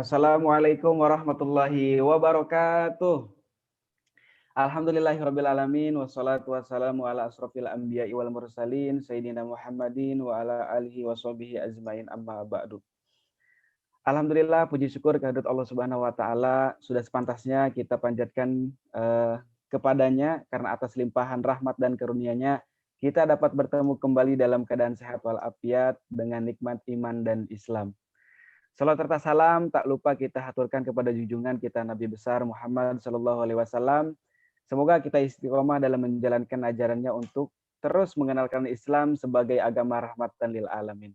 Assalamualaikum warahmatullahi wabarakatuh. Alhamdulillahirabbil alamin wassalatu wassalamu ala asrofil anbiya'i wal mursalin sayyidina Muhammadin wa ala alihi washabihi ajmain amma ba'du. Alhamdulillah, puji syukur kehadirat Allah Subhanahu wa taala, sudah sepantasnya kita panjatkan kepadanya karena atas limpahan rahmat dan karunia-Nya kita dapat bertemu kembali dalam keadaan sehat walafiat dengan nikmat iman dan Islam. Salam serta salam tak lupa kita haturkan kepada junjungan kita Nabi besar Muhammad Sallallahu Alaihi Wasallam. Semoga kita istiqomah dalam menjalankan ajarannya untuk terus mengenalkan Islam sebagai agama rahmatan lil alamin.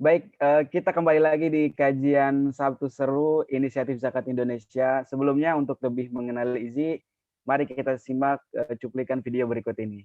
Baik, kita kembali lagi di kajian Sabtu Seru Inisiatif Zakat Indonesia. Sebelumnya untuk lebih mengenal IZI, mari kita simak cuplikan video berikut ini.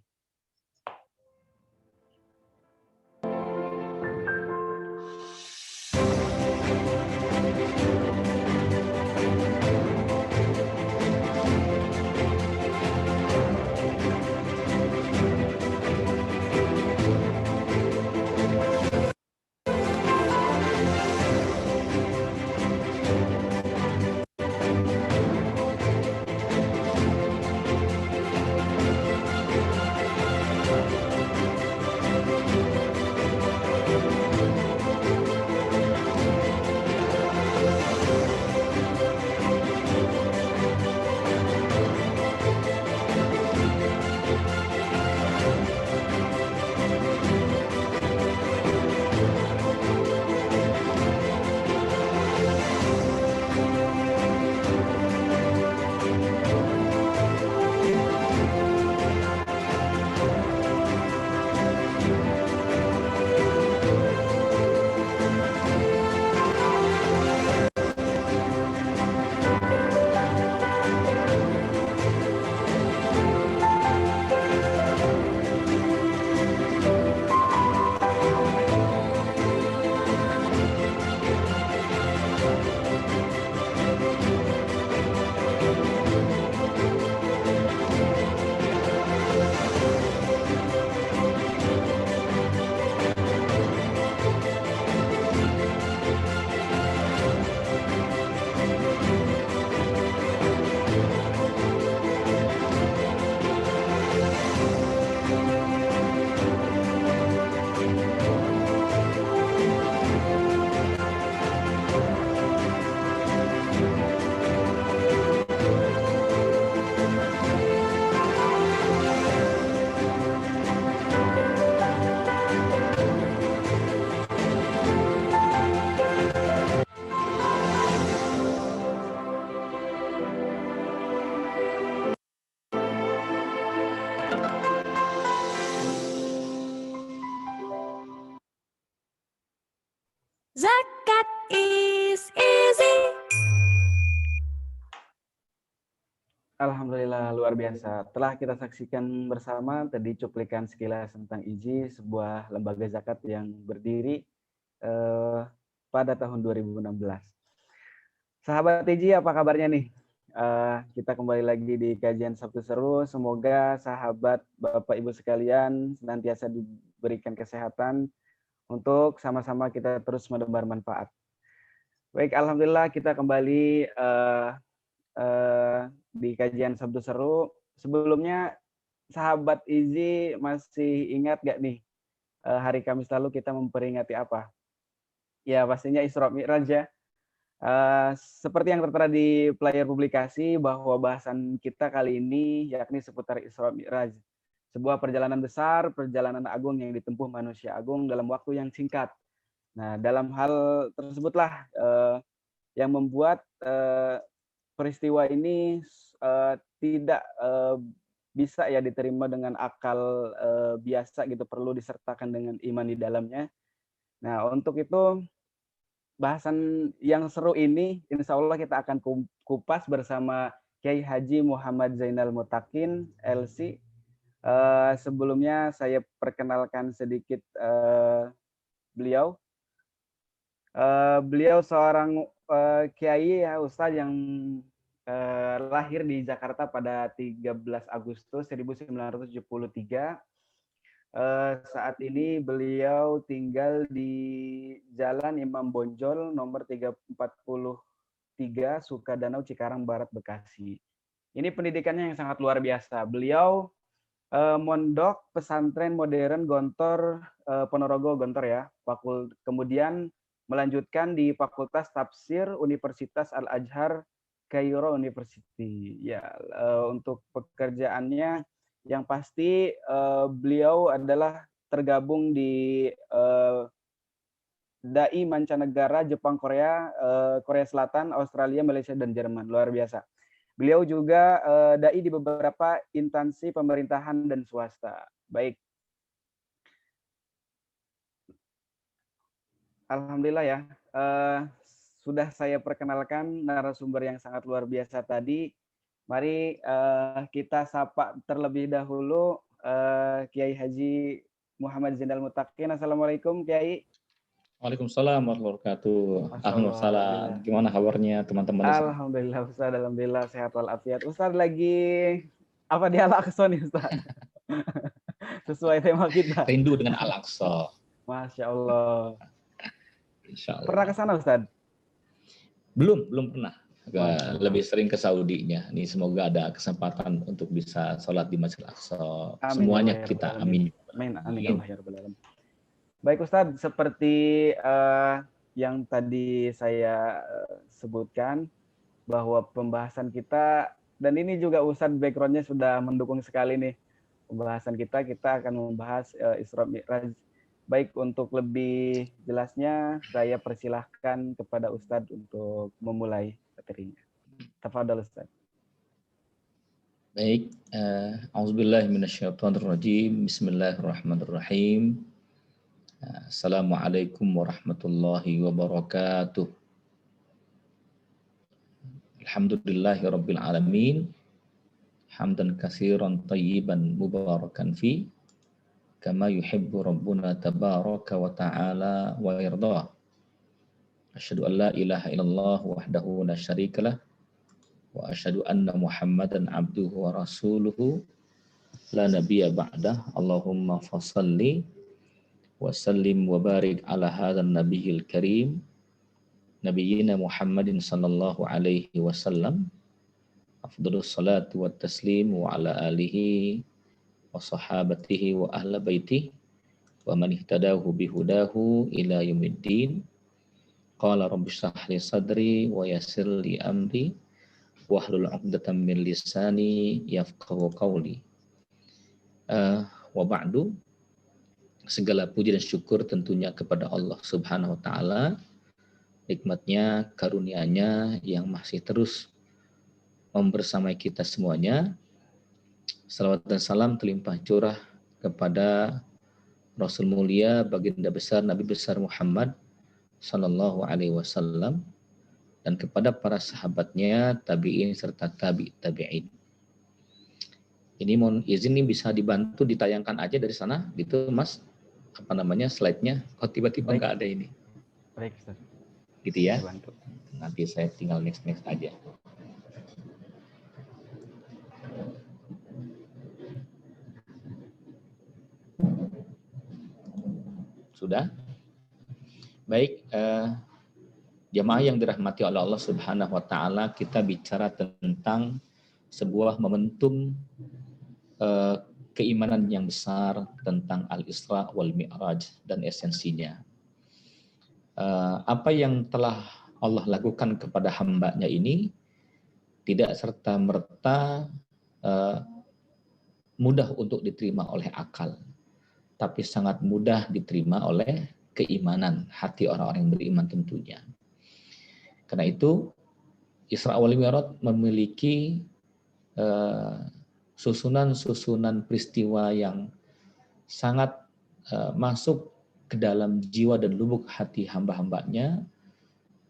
Zakat is easy. Alhamdulillah, luar biasa. Telah kita saksikan bersama tadi cuplikan sekilas tentang IJI, sebuah lembaga zakat yang berdiri pada tahun 2016. Sahabat IJI, apa kabarnya nih? Kita kembali lagi di kajian Sabtu Seru. Semoga sahabat Bapak Ibu sekalian senantiasa diberikan kesehatan untuk sama-sama kita terus menebar manfaat. Baik, alhamdulillah kita kembali di kajian Sabtu Seru. Sebelumnya, sahabat IZI masih ingat gak nih hari Kamis lalu kita memperingati apa? Ya, pastinya Isra Mi'raj ya. Seperti yang tertera di player publikasi bahwa bahasan kita kali ini yakni seputar Isra Mi'raj. Sebuah perjalanan besar, perjalanan agung yang ditempuh manusia agung dalam waktu yang singkat. Nah, dalam hal tersebutlah yang membuat peristiwa ini tidak bisa ya diterima dengan akal biasa gitu, perlu disertakan dengan iman di dalamnya. Nah, untuk itu bahasan yang seru ini insya Allah kita akan kupas bersama Kiai Haji Muhammad Zainal Mutakin LC. Sebelumnya saya perkenalkan sedikit beliau. Beliau seorang kiai ya, ustadz yang lahir di Jakarta pada 13 Agustus 1973 Saat ini beliau tinggal di Jalan Imam Bonjol nomor 343 Sukadanau Cikarang Barat Bekasi. Ini pendidikannya yang sangat luar biasa. Beliau mondok pesantren modern Gontor Ponorogo Gontor ya. Kemudian melanjutkan di Fakultas Tafsir Universitas Al Azhar Cairo University. Ya, untuk pekerjaannya yang pasti beliau adalah tergabung di dai mancanegara Jepang, Korea, Korea Selatan, Australia, Malaysia, dan Jerman. Luar biasa. Beliau juga dai di beberapa instansi pemerintahan dan swasta. Baik. Alhamdulillah ya. Sudah saya perkenalkan narasumber yang sangat luar biasa tadi. Mari kita sapa terlebih dahulu Kiai Haji Muhammad Zainal Mutakin. Assalamualaikum Kiai. Waalaikumsalam warahmatullahi wabarakatuh. Alhamdulillah. Gimana kabarnya teman-teman? Alhamdulillah Ustaz, alhamdulillah sehat walafiat. Ustaz lagi apa di Al-Aqsa nih Ustaz? Sesuai tema kita. Rindu dengan Al-Aqsa. Masya Allah. Insya Allah. Pernah ke sana Ustaz? Belum pernah. Lebih sering ke Saudinya. Nih semoga ada kesempatan untuk bisa sholat di Masjid Al-Aqsa. Semuanya kita amin. Amin. Baik Ustadz, seperti yang tadi saya sebutkan bahwa pembahasan kita, dan ini juga Ustadz background-nya sudah mendukung sekali nih pembahasan kita akan membahas Isra Mi'raj. Baik, untuk lebih jelasnya saya persilahkan kepada Ustadz untuk memulai materinya. Tafadhol Ustadz. Baik, a'udzubillahi minasyaitonirrajim. Bismillahirrahmanirrahim. Assalamualaikum warahmatullahi wabarakatuh. Alhamdulillahirabbil alamin. Hamdan katsiran thayyiban mubarakan fi kama yuhibbu rabbuna tabaraka wa ta'ala wa yardah. Asyhadu an la ilaha illallah wahdahu la syarikalah wa asyhadu anna Muhammadan abduhu wa rasuluhu la nabiyya ba'dah. Allahumma fashalli wa sallim wa barik ala hadzal nabiyil karim nabiyyina Muhammadin sallallahu alaihi wasallam. Afdhalus salatu wat taslim wa ala alihi wa sahabatihi wa ahla baitihi wa man ihtadahu bihudahu ila yaumiddin. Qala rabbi shrah li sadri wa yassir li amri wahlul 'uqdatam min lisani yafqahu qawli. Wa ba'du. Segala puji dan syukur tentunya kepada Allah Subhanahu wa taala, nikmatnya, karunia-Nya yang masih terus membersamai kita semuanya. Salawat dan salam terlimpah curah kepada Rasul mulia, baginda besar Nabi besar Muhammad sallallahu alaihi wasallam, dan kepada para sahabatnya, tabi'in serta tabi'in. Ini mohon izin nih bisa dibantu ditayangkan aja dari sana gitu Mas. Apa namanya slide-nya? Kok tiba-tiba nggak ada ini? Baik Ustaz. Gitu ya. Nanti saya tinggal next aja. Sudah? Baik, jamaah yang dirahmati oleh Allah Subhanahu wa taala, kita bicara tentang sebuah momentum keimanan yang besar tentang Al-Isra wal Mi'raj dan esensinya. Apa yang telah Allah lakukan kepada hamba-Nya ini tidak serta-merta mudah untuk diterima oleh akal, tapi sangat mudah diterima oleh keimanan hati orang-orang yang beriman tentunya. Karena itu Isra wal Mi'raj memiliki susunan peristiwa yang sangat masuk ke dalam jiwa dan lubuk hati hamba-hambanya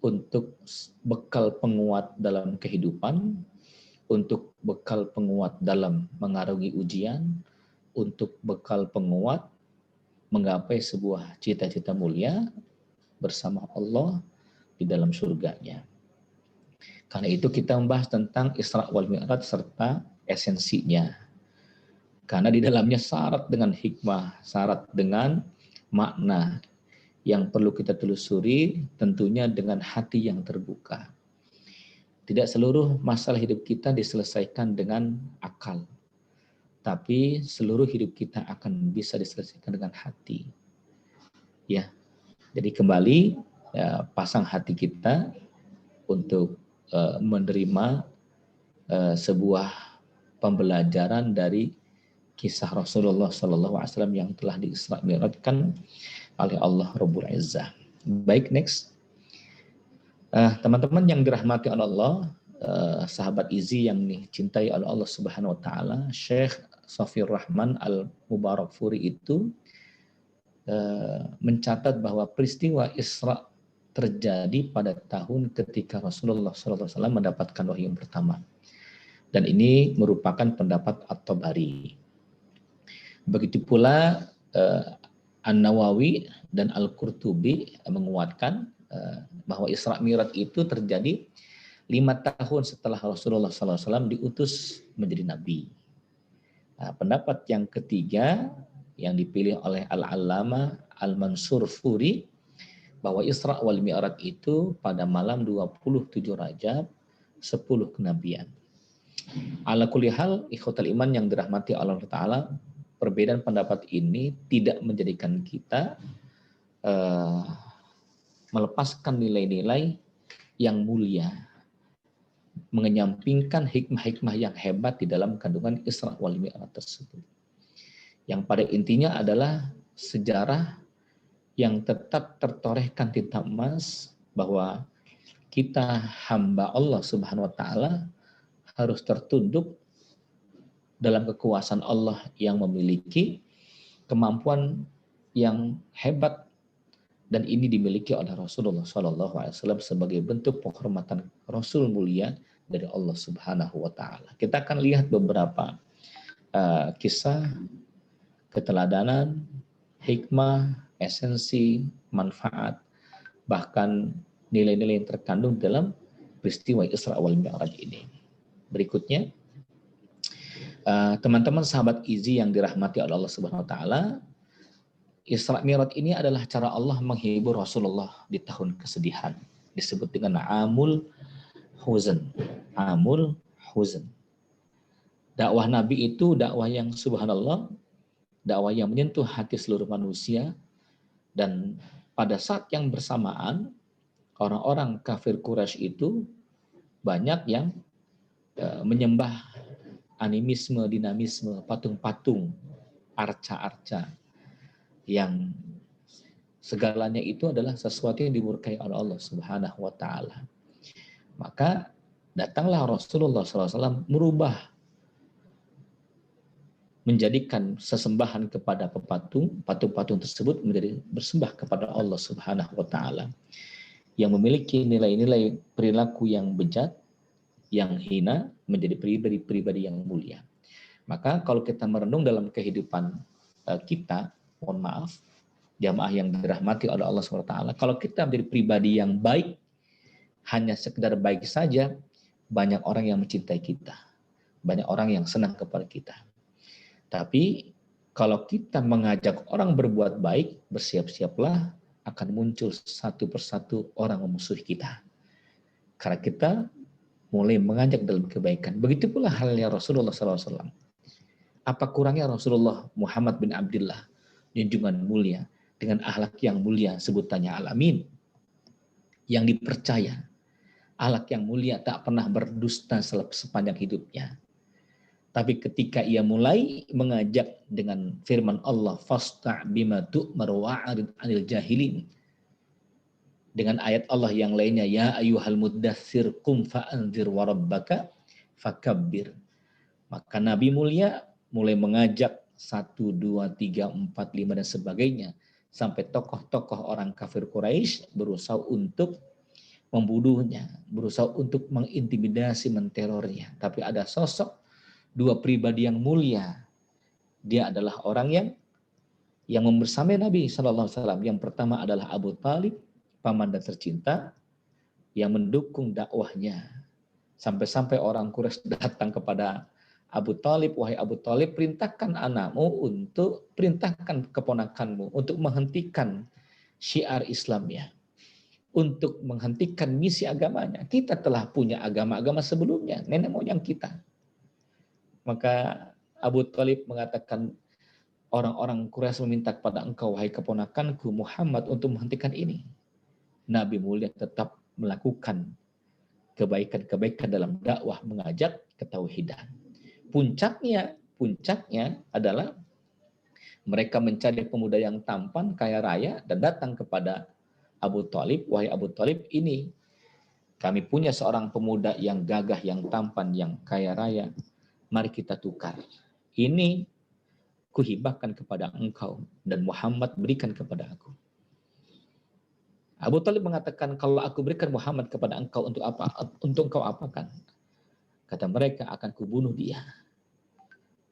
untuk bekal penguat dalam kehidupan, untuk bekal penguat dalam mengarungi ujian, untuk bekal penguat menggapai sebuah cita-cita mulia bersama Allah di dalam surganya. Karena itu kita membahas tentang Isra wal Mi'raj serta esensinya. Karena di dalamnya syarat dengan hikmah, syarat dengan makna yang perlu kita telusuri, tentunya dengan hati yang terbuka. Tidak seluruh masalah hidup kita diselesaikan dengan akal, tapi seluruh hidup kita akan bisa diselesaikan dengan hati. Ya, jadi kembali pasang hati kita untuk menerima sebuah pembelajaran dari kisah Rasulullah SAW yang telah diisra mi'rajkan oleh Allah Rabbul Izzah. Baik, next. Teman-teman yang dirahmati oleh Allah, sahabat Izzi yang dicintai oleh Allah Subhanahu wa taala, Syekh Safiyur Rahman Al-Mubarakfuri itu mencatat bahwa peristiwa Isra terjadi pada tahun ketika Rasulullah SAW mendapatkan wahyu yang pertama. Dan ini merupakan pendapat At-Tabari. Begitu pula An-Nawawi dan Al-Qurtubi menguatkan bahwa Isra Mi'raj itu terjadi 5 tahun setelah Rasulullah SAW diutus menjadi Nabi. Nah, pendapat yang ketiga yang dipilih oleh Al-Allamah Al-Mansur Furi bahwa Isra wal Mi'raj itu pada malam 27 Rajab 10 kenabian. Ala kulli hal, ikhwatal iman yang dirahmati Allah Ta'ala, perbedaan pendapat ini tidak menjadikan kita melepaskan nilai-nilai yang mulia, mengenyampingkan hikmah-hikmah yang hebat di dalam kandungan Isra wal Mi'raj tersebut. Yang pada intinya adalah sejarah yang tetap tertorehkan tinta emas bahwa kita hamba Allah Subhanahu wa taala harus tertunduk dalam kekuasaan Allah yang memiliki kemampuan yang hebat, dan ini dimiliki oleh Rasulullah SAW sebagai bentuk penghormatan Rasul mulia dari Allah Subhanahu wa taala. Kita akan lihat beberapa kisah keteladanan, hikmah, esensi, manfaat, bahkan nilai-nilai yang terkandung dalam peristiwa Isra wal Mi'raj ini. Berikutnya, teman-teman sahabat Izzi yang dirahmati oleh Allah Subhanahu wa taala, Isra Mi'raj ini adalah cara Allah menghibur Rasulullah di tahun kesedihan. Disebut dengan Amul Huzn. Amul Huzn. Dakwah Nabi itu dakwah yang subhanallah, dakwah yang menyentuh hati seluruh manusia, dan pada saat yang bersamaan orang-orang kafir Quraisy itu banyak yang menyembah animisme, dinamisme, patung-patung, arca-arca, yang segalanya itu adalah sesuatu yang dimurkai oleh Allah Subhanahu wa taala. Maka datanglah Rasulullah SAW merubah, menjadikan sesembahan kepada patung-patung tersebut menjadi bersembah kepada Allah Subhanahu wa taala yang memiliki nilai-nilai perilaku yang bejat, yang hina menjadi pribadi-pribadi yang mulia. Maka kalau kita merenung dalam kehidupan kita, mohon maaf, jamaah yang dirahmati oleh Allah SWT, kalau kita menjadi pribadi yang baik, hanya sekedar baik saja, banyak orang yang mencintai kita, banyak orang yang senang kepada kita. Tapi kalau kita mengajak orang berbuat baik, bersiap-siaplah akan muncul satu persatu orang memusuhi kita. Karena kita mulai mengajak dalam kebaikan. Begitu pula halnya Rasulullah SAW. Apa kurangnya Rasulullah Muhammad bin Abdullah, junjungan mulia, dengan akhlak yang mulia, sebutannya Al-Amin, yang dipercaya, akhlak yang mulia, tak pernah berdusta sepanjang hidupnya. Tapi ketika ia mulai mengajak dengan firman Allah, fasta' bima tu'mar wa'arid 'anil jahilin, dengan ayat Allah yang lainnya, ya ayyuhal muddatsir qum fa'anzir wa rabbaka fakabbir. Maka Nabi mulia mulai mengajak 1, 2, 3, 4, 5 dan sebagainya, sampai tokoh-tokoh orang kafir Quraisy berusaha untuk membunuhnya, berusaha untuk mengintimidasi, menterornya. Tapi ada sosok dua pribadi yang mulia. Dia adalah orang yang membersamai Nabi SAW. Yang pertama adalah Abu Talib, paman dan tercinta, yang mendukung dakwahnya. Sampai-sampai orang Quraisy datang kepada Abu Thalib, wahai Abu Thalib, perintahkan keponakanmu untuk menghentikan syiar Islamnya, untuk menghentikan misi agamanya. Kita telah punya agama-agama sebelumnya, nenek moyang kita. Maka Abu Thalib mengatakan, orang-orang Quraisy meminta kepada engkau, wahai keponakanku Muhammad, untuk menghentikan ini. Nabi mulia tetap melakukan kebaikan-kebaikan dalam dakwah, mengajak ketauhidan. Puncaknya adalah mereka mencari pemuda yang tampan, kaya raya, dan datang kepada Abu Thalib, wahai Abu Thalib, ini kami punya seorang pemuda yang gagah, yang tampan, yang kaya raya. Mari kita tukar. Ini kuhibahkan kepada engkau dan Muhammad berikan kepada aku. Abu Thalib mengatakan, kalau aku berikan Muhammad kepada engkau, untuk apa? Untuk engkau apakan? Kata mereka, akan kubunuh dia.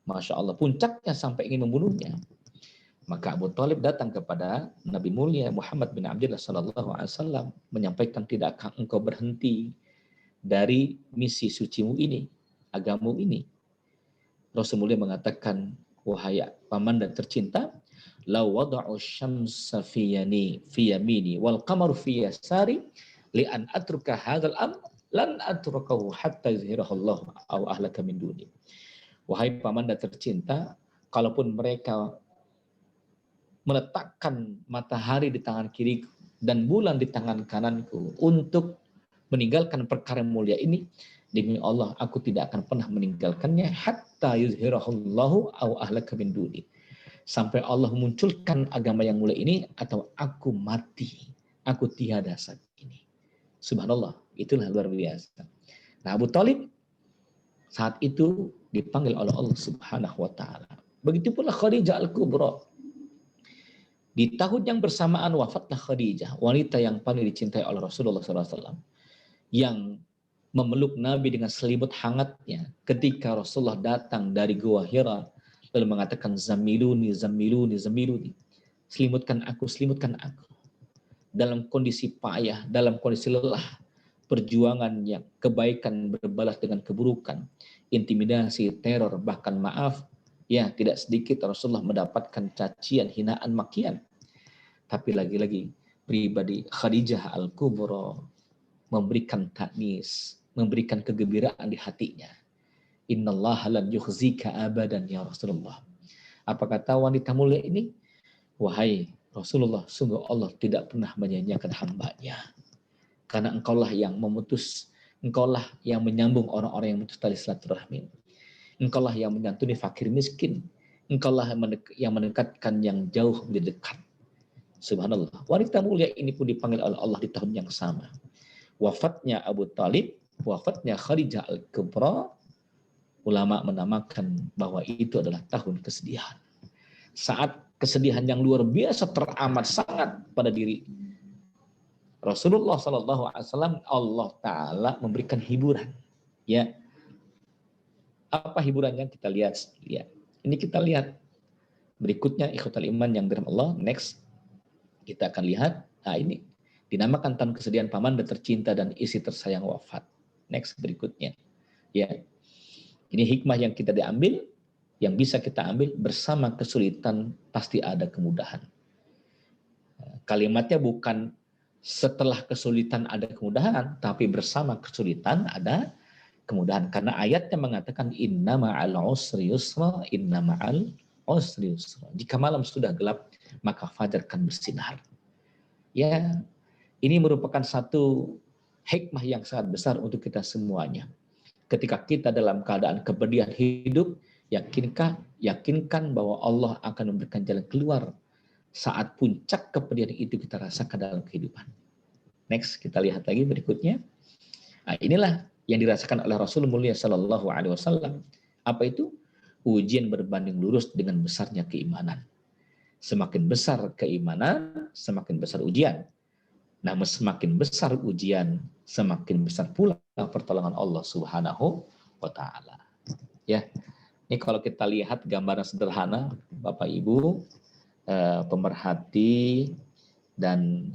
Masya Allah, puncaknya sampai ingin membunuhnya. Maka Abu Thalib datang kepada Nabi mulia Muhammad bin Abdullah sallallahu alaihi wasallam menyampaikan, tidakkah engkau berhenti dari misi sucimu ini, agamamu ini? Rasul mulia mengatakan, wahai paman dan tercinta, law wada'u syamsa fi yamini wal qamaru fi yasari li an atruka hadzal amr lan atrukahu hatta yuzhirahu Allah aw ahlaka min duni. Wahai paman dan tercinta, kalaupun mereka meletakkan matahari di tangan kiriku dan bulan di tangan kananku untuk meninggalkan perkara mulia ini, demi Allah aku tidak akan pernah meninggalkannya hatta yuzhirahullahu aw ahlaka min duni, sampai Allah munculkan agama yang mulia ini atau aku mati, aku tiada saat ini. Subhanallah, itulah luar biasa. Nah, Abu Thalib saat itu dipanggil oleh Allah Subhanahu wa taala. Begitu pula Khadijah Al-Kubra. Di tahun yang bersamaan wafatlah Khadijah, wanita yang paling dicintai oleh Rasulullah SAW, yang memeluk Nabi dengan selimut hangatnya ketika Rasulullah datang dari Gua Hira, lalu mengatakan, zamiluni, zamiluni, zamiluni, selimutkan aku, selimutkan aku. Dalam kondisi payah, dalam kondisi lelah, perjuangan yang kebaikan berbalas dengan keburukan, intimidasi, teror, bahkan maaf, ya tidak sedikit Rasulullah mendapatkan cacian, hinaan, makian. Tapi lagi-lagi pribadi Khadijah Al-Kubra memberikan taknis, memberikan kegembiraan di hatinya. Innallaha lan yukhzika abadan ya Rasulullah. Apa kata wanita mulia ini? Wahai Rasulullah, sungguh Allah tidak pernah menyanyiakan hambanya. Karena engkaulah yang memutus, engkaulah yang menyambung orang-orang yang memutus tali silaturahmi. Engkaulah yang menyantuni fakir miskin. Engkaulah yang mendekatkan yang jauh menjadi dekat. Subhanallah. Wanita mulia ini pun dipanggil oleh Allah di tahun yang sama. Wafatnya Abu Thalib, wafatnya Khadijah Al-Kubra, ulama menamakan bahwa itu adalah tahun kesedihan. Saat kesedihan yang luar biasa teramat sangat pada diri Rasulullah SAW, Allah Ta'ala memberikan hiburan. Ya, apa hiburannya? Kita lihat. Ya. Ini kita lihat. Berikutnya, ikhwatal iman yang dirahmati Allah. Next, kita akan lihat. Nah, ini dinamakan tahun kesedihan paman dan tercinta dan istri tersayang wafat. Next, berikutnya. Ya, ini hikmah yang kita diambil, yang bisa kita ambil, bersama kesulitan pasti ada kemudahan. Kalimatnya bukan setelah kesulitan ada kemudahan, tapi bersama kesulitan ada kemudahan. Karena ayatnya mengatakan inna ma'al usri yusra, inna ma'al usri yusra. Jika malam sudah gelap, maka fajar akan bersinar. Ya, ini merupakan satu hikmah yang sangat besar untuk kita semuanya. Ketika kita dalam keadaan kepedihan hidup, yakinkan bahwa Allah akan memberikan jalan keluar saat puncak kepedihan itu kita rasakan dalam kehidupan. Next, kita lihat lagi berikutnya. Nah, inilah yang dirasakan oleh Rasul mulia Sallallahu Alaihi Wasallam. Apa itu? Ujian berbanding lurus dengan besarnya keimanan. Semakin besar keimanan, semakin besar ujian. Namun semakin besar ujian, semakin besar pula pertolongan Allah Subhanahu wa Ta'ala. Ya, ini kalau kita lihat gambaran sederhana, Bapak Ibu, pemerhati dan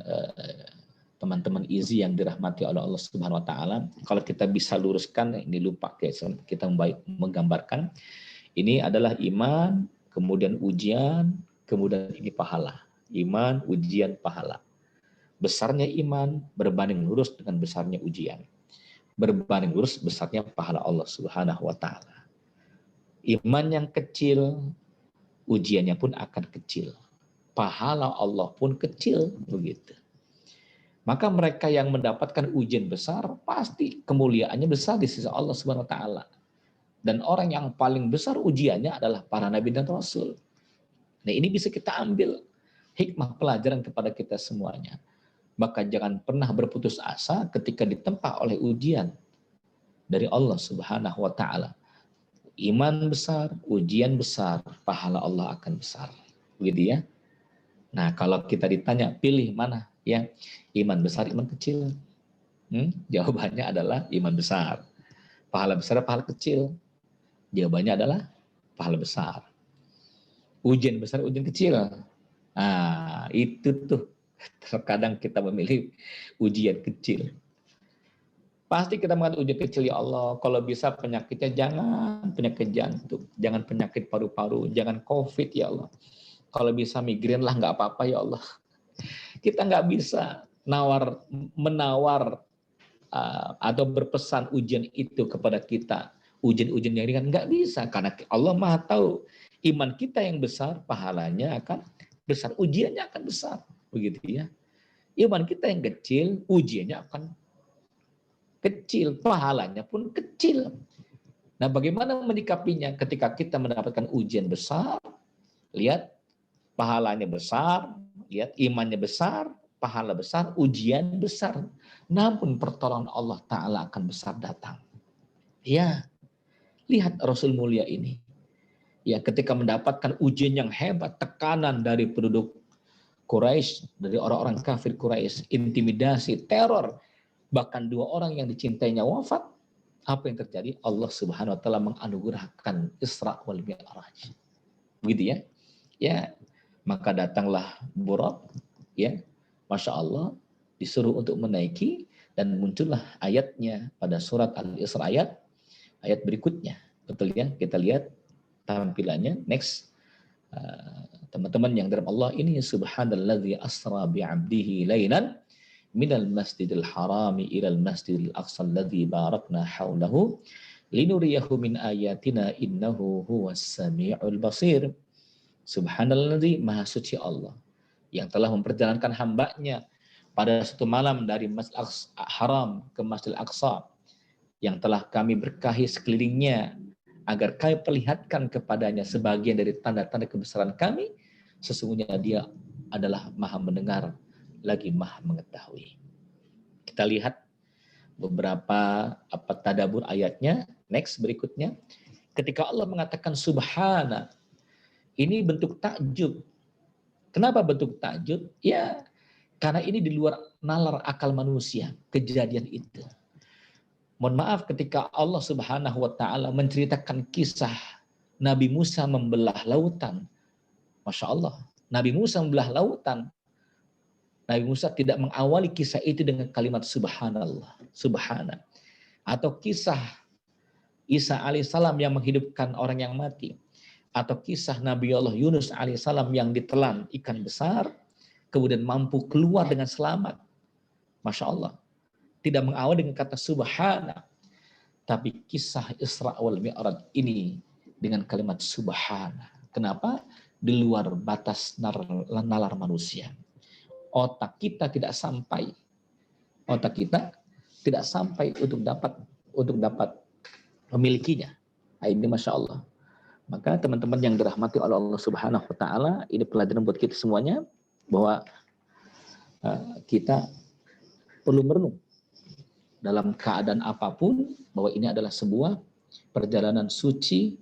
teman-teman Izi yang dirahmati oleh Allah Subhanahu wa taala, kalau kita bisa luruskan, ini lupa kita menggambarkan, ini adalah iman, kemudian ujian, kemudian ini pahala. Iman, ujian, pahala. Besarnya iman berbanding lurus dengan besarnya ujian. Berbanding lurus besarnya pahala Allah Subhanahu wa taala. Iman yang kecil, ujiannya pun akan kecil. Pahala Allah pun kecil, begitu. Maka mereka yang mendapatkan ujian besar, pasti kemuliaannya besar di sisi Allah Subhanahu wa taala. Dan orang yang paling besar ujiannya adalah para nabi dan rasul. Nah, ini bisa kita ambil hikmah pelajaran kepada kita semuanya. Maka jangan pernah berputus asa ketika ditempa oleh ujian dari Allah Subhanahu wa taala. Iman besar, ujian besar, pahala Allah akan besar. Begitu ya. Nah, kalau kita ditanya pilih mana, ya, iman besar, iman kecil. Jawabannya adalah iman besar. Pahala besar, pahala kecil. Jawabannya adalah pahala besar. Ujian besar, ujian kecil. Nah, itu tuh terkadang kita memilih ujian kecil. Pasti kita mengatakan ujian kecil, ya Allah, kalau bisa penyakitnya jangan penyakit jantung, jangan penyakit paru-paru, jangan COVID, ya Allah. Kalau bisa migrain lah, nggak apa-apa, ya Allah. Kita nggak bisa menawar atau berpesan ujian itu kepada kita. Ujian-ujian yang ringan nggak bisa, karena Allah Maha tahu iman kita yang besar, pahalanya akan besar, ujiannya akan besar, begitu ya. Iman kita yang kecil, ujiannya akan kecil, pahalanya pun kecil. Nah, bagaimana menyikapinya ketika kita mendapatkan ujian besar? Lihat, pahalanya besar, lihat imannya besar, pahala besar, ujian besar. Namun pertolongan Allah Ta'ala akan besar datang. Ya, lihat Rasul mulia ini. Ya, ketika mendapatkan ujian yang hebat, tekanan dari penduduk Quraisy, dari orang-orang kafir Quraisy, intimidasi, teror, bahkan 2 orang yang dicintainya wafat, apa yang terjadi? Allah Subhanahu wa taala menganugerahkan Isra wal Mi'raj. Begitu ya. Ya, maka datanglah Buraq, ya. Masya Allah, disuruh untuk menaiki, dan muncullah ayatnya pada surat Al-Isra ayat berikutnya. Betul ya? Kita lihat tampilannya. Next. Teman-teman yang dalam Allah ini, subhanalladzi asra bi'abdihi lailan minal masjidil harami ilal masjidil aqsa alladzi barakna haulahu linuriyahu min ayatina innahu huwas sami'ul basir. Subhanalladzi, maha suci Allah yang telah memperjalankan hambanya pada satu malam dari Masjidil Haram ke Masjidil Aqsa, yang telah kami berkahi sekelilingnya agar kami perlihatkan kepadanya sebagian dari tanda-tanda kebesaran kami. Sesungguhnya dia adalah maha mendengar lagi maha mengetahui. Kita lihat beberapa tadabbur ayatnya. Next, berikutnya. Ketika Allah mengatakan subhana, ini bentuk takjub. Kenapa bentuk takjub? Ya, karena ini di luar nalar akal manusia, kejadian itu. Mohon maaf, ketika Allah Subhanahu wa taala menceritakan kisah Nabi Musa membelah lautan. Masya Allah, Nabi Musa membelah lautan. Nabi Musa tidak mengawali kisah itu dengan kalimat subhanallah, subhana. Atau kisah Isa alaihissalam yang menghidupkan orang yang mati. Atau kisah Nabi Allah Yunus alaihissalam yang ditelan ikan besar, kemudian mampu keluar dengan selamat. Masya Allah. Tidak mengawali dengan kata subhana. Tapi kisah Isra wal Mi'raj ini dengan kalimat subhana. Kenapa? Di luar batas nalar manusia. Otak kita tidak sampai. Otak kita tidak sampai untuk dapat memilikinya. Nah, ini Masya Allah. Maka teman-teman yang dirahmati oleh Allah Subhanahu wa taala, ini pelajaran buat kita semuanya bahwa kita perlu merenung dalam keadaan apapun bahwa ini adalah sebuah perjalanan suci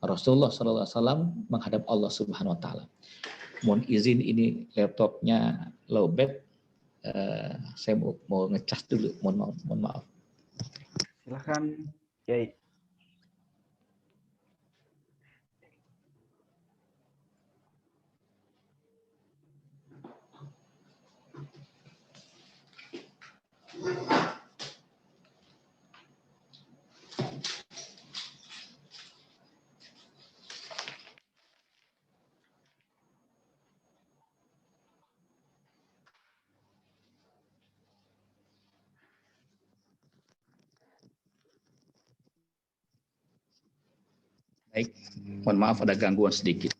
Rasulullah SAW menghadap Allah Subhanahu wa taala. Mohon izin, ini laptopnya lowbat, saya mau ngecas dulu, mohon maaf. Silahkan, Kiai. Baik, mohon maaf ada gangguan sedikit.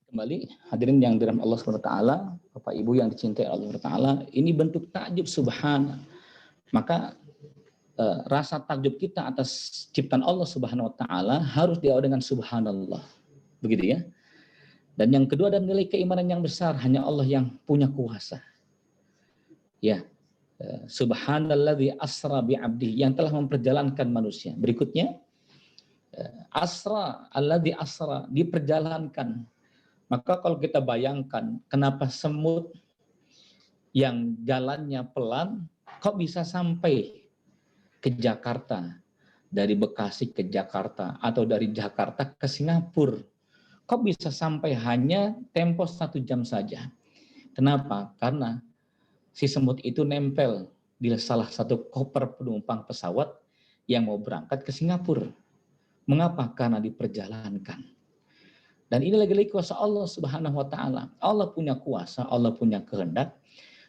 Kembali, hadirin yang dirahmati Allah Subhanahu wa taala, Bapak Ibu yang dicintai Allah Subhanahu wa taala, ini bentuk takjub subhana. Maka rasa takjub kita atas ciptaan Allah Subhanahu wa taala harus diawali dengan subhanallah. Begitu ya. Dan yang kedua, ada nilai keimanan yang besar, hanya Allah yang punya kuasa. Ya. Subhanalladzi asra bi 'abdi, yang telah memperjalankan manusia. Berikutnya, asra alladzi asra, diperjalankan. Maka kalau kita bayangkan kenapa semut yang jalannya pelan kok bisa sampai ke Jakarta, dari Bekasi ke Jakarta atau dari Jakarta ke Singapura, kok bisa sampai hanya tempo 1 jam saja. Kenapa? Karena si semut itu nempel di salah satu koper penumpang pesawat yang mau berangkat ke Singapura. Mengapa? Karena diperjalankan. Dan ini lagi-lagi kuasa Allah Subhanahu wa taala. Allah punya kuasa, Allah punya kehendak,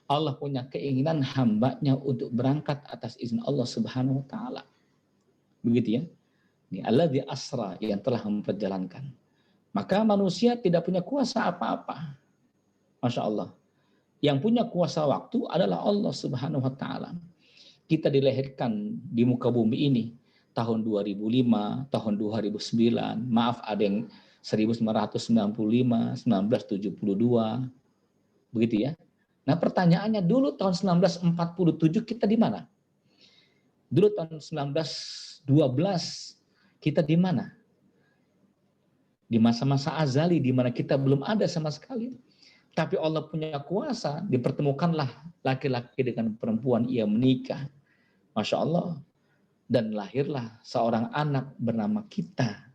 Allah punya keinginan hambanya untuk berangkat atas izin Allah Subhanahu wa taala. Begitu ya. Ini alladzi asra, yang telah memperjalankan. Maka manusia tidak punya kuasa apa-apa. Masya Allah. Yang punya kuasa waktu adalah Allah Subhanahu wa taala. Kita dilahirkan di muka bumi ini tahun 2005, tahun 2009, maaf ada yang 1995, 1972, begitu ya. Nah pertanyaannya, dulu tahun 1947 kita di mana? Dulu tahun 1912 kita di mana? Di masa-masa azali, di mana kita belum ada sama sekali. Tapi Allah punya kuasa, dipertemukanlah laki-laki dengan perempuan, ia menikah. Masya Allah. Dan lahirlah seorang anak bernama kita.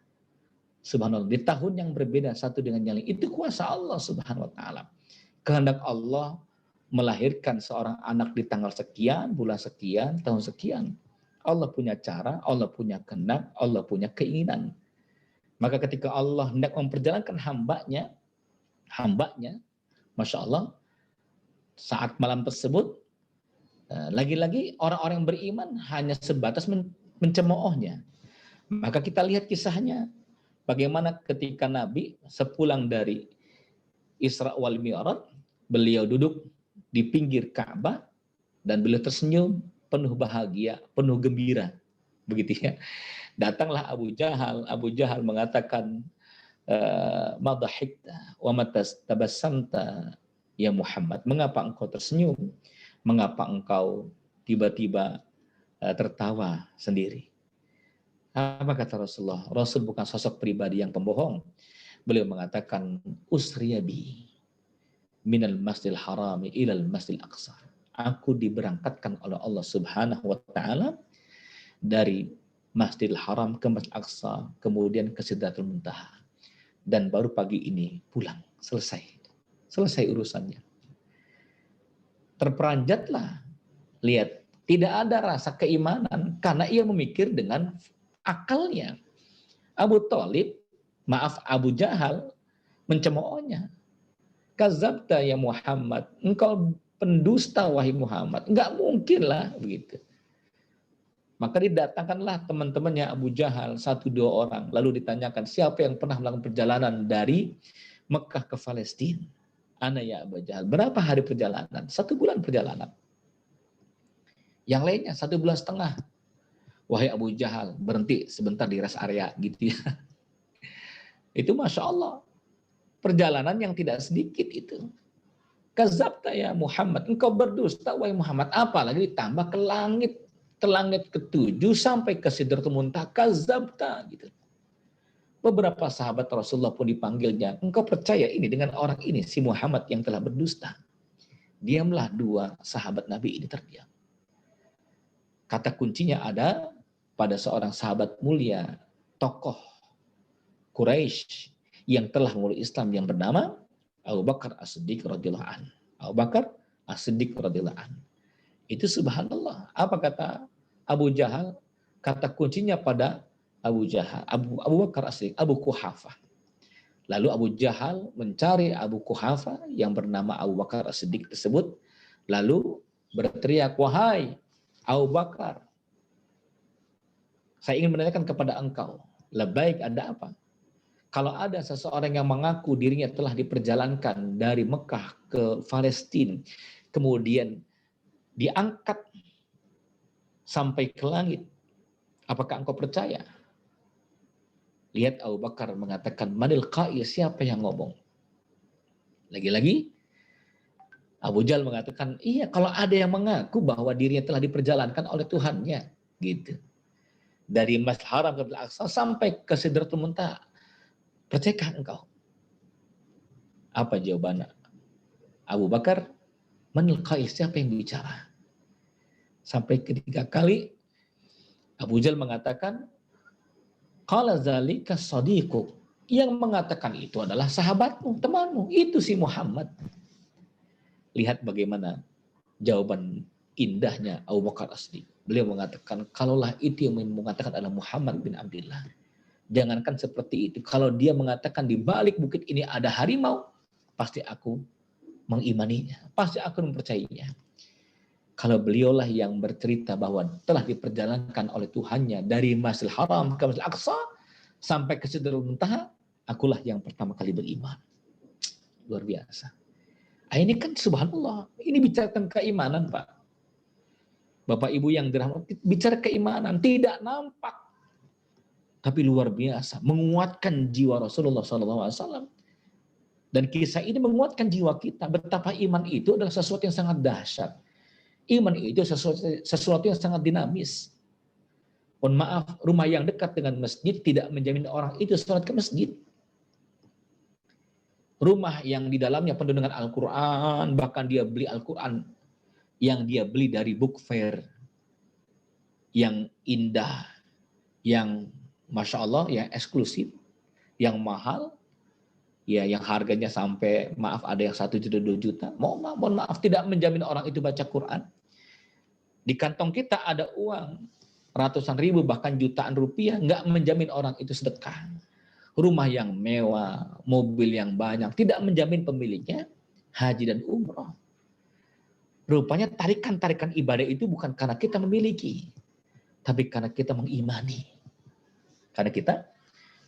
Subhanallah, di tahun yang berbeda satu dengan yang lain. Itu kuasa Allah Subhanahu wa taala. Kehendak Allah melahirkan seorang anak di tanggal sekian, bulan sekian, tahun sekian. Allah punya cara, Allah punya kehendak, Allah punya keinginan. Maka ketika Allah hendak memperjalankan hambanya, Masya Allah, saat malam tersebut, lagi-lagi orang-orang yang beriman hanya sebatas mencemoohnya. Maka kita lihat kisahnya. Bagaimana ketika Nabi sepulang dari Isra wal Mi'raj, beliau duduk di pinggir Ka'bah dan beliau tersenyum penuh bahagia, penuh gembira. Begitu ya. Datanglah Abu Jahal. Abu Jahal mengatakan, madahikta wa matastabassamta ya Muhammad. Mengapa engkau tersenyum? Mengapa engkau tiba-tiba tertawa sendiri? Apa kata Rasulullah? Rasul bukan sosok pribadi yang pembohong. Beliau mengatakan, usriyabi minal masjidil harami ilal masjidil aqsa. Aku diberangkatkan oleh Allah Subhanahu wa taala dari Masjidil Haram ke Masjidil Aqsa, kemudian ke Sidratul Muntaha. Dan baru pagi ini pulang, selesai urusannya. Terperanjatlah, lihat, tidak ada rasa keimanan karena ia memikir dengan akalnya. Abu Thalib, maaf Abu Jahal, mencemoohnya. Kazabta ya Muhammad, engkau pendusta wahai Muhammad. Enggak mungkin lah begitu. Maka didatangkanlah teman-temannya Abu Jahal, 1-2 orang. Lalu ditanyakan, siapa yang pernah melakukan perjalanan dari Mekah ke Palestina? Ana ya Abu Jahal. Berapa hari perjalanan? 1 bulan perjalanan. Yang lainnya 1,5 bulan. Wahai Abu Jahal, berhenti sebentar di rest area gitu ya. Itu Masya Allah. Perjalanan yang tidak sedikit itu. Kazabta ya Muhammad. Engkau berdusta wahai Muhammad. Apalagi ditambah ke langit ke-7 sampai ke Sidratul Muntaha, kazabta gitu. Beberapa sahabat Rasulullah pun dipanggilnya, engkau percaya ini dengan orang ini, si Muhammad yang telah berdusta? Diamlah 2 sahabat Nabi ini terdiam. Kata kuncinya ada pada seorang sahabat mulia, tokoh Quraisy yang telah memulai Islam yang bernama Abu Bakar As-Siddiq radhiyallahu anhu. Abu Bakar As-Siddiq radhiyallahu anhu. Itu subhanallah. Apa kata Abu Jahal? Kata kuncinya pada Abu Jahal, Abu Bakar As-Siddiq, Abu Quhafah. Lalu Abu Jahal mencari Abu Quhafah yang bernama Abu Bakar As-Siddiq tersebut. Lalu berteriak, wahai Abu Bakar, saya ingin menanyakan kepada engkau. Labbaik ada apa? Kalau ada seseorang yang mengaku dirinya telah diperjalankan dari Mekah ke Palestina, kemudian diangkat sampai ke langit, apakah engkau percaya? Lihat Abu Bakar mengatakan, manil qail, siapa yang ngomong? Lagi-lagi Abu Jahal mengatakan, iya kalau ada yang mengaku bahwa dirinya telah diperjalankan oleh Tuhannya, gitu. Dari Masjidil Haram ke Masjidil Aqsa sampai ke Sidratul Muntaha, percayakah engkau? Apa jawabannya? Abu Bakar, manil qail, siapa yang bicara? Sampai ketiga kali Abu Jahal mengatakan, qala zalika sadiquk, yang mengatakan itu adalah sahabatmu, temanmu, itu si Muhammad. Lihat bagaimana jawaban indahnya Abu Bakar As-Siddiq. Beliau mengatakan, kalaulah itu yang mengatakan adalah Muhammad bin Abdullah, jangankan seperti itu, kalau dia mengatakan di balik bukit ini ada harimau, pasti aku mengimaninya, pasti aku mempercayainya. Kalau beliaulah yang bercerita bahwa telah diperjalankan oleh Tuhannya dari Masjidil Haram ke Masjidil Aqsa sampai ke Sidratul Muntaha, akulah yang pertama kali beriman. Luar biasa. Ini kan subhanallah, ini bicara tentang keimanan, Pak. Bapak Ibu yang dirahmati, bicara keimanan, tidak nampak. Tapi luar biasa, menguatkan jiwa Rasulullah SAW. Dan kisah ini menguatkan jiwa kita, betapa iman itu adalah sesuatu yang sangat dahsyat. Iman itu sesuatu yang sangat dinamis. Mohon maaf, rumah yang dekat dengan masjid tidak menjamin orang itu sholat ke masjid. Rumah yang di dalamnya penuh dengan Al-Quran, bahkan dia beli Al-Quran yang dia beli dari book fair, yang indah, yang Masya Allah, yang eksklusif, yang mahal, ya yang harganya sampai, maaf ada yang 1 juta, 2 juta, mohon maaf tidak menjamin orang itu baca Quran. Di kantong kita ada uang ratusan ribu, bahkan jutaan rupiah, nggak menjamin orang itu sedekah. Rumah yang mewah, mobil yang banyak, tidak menjamin pemiliknya haji dan umroh. Rupanya tarikan-tarikan ibadah itu bukan karena kita memiliki, tapi karena kita mengimani. Karena kita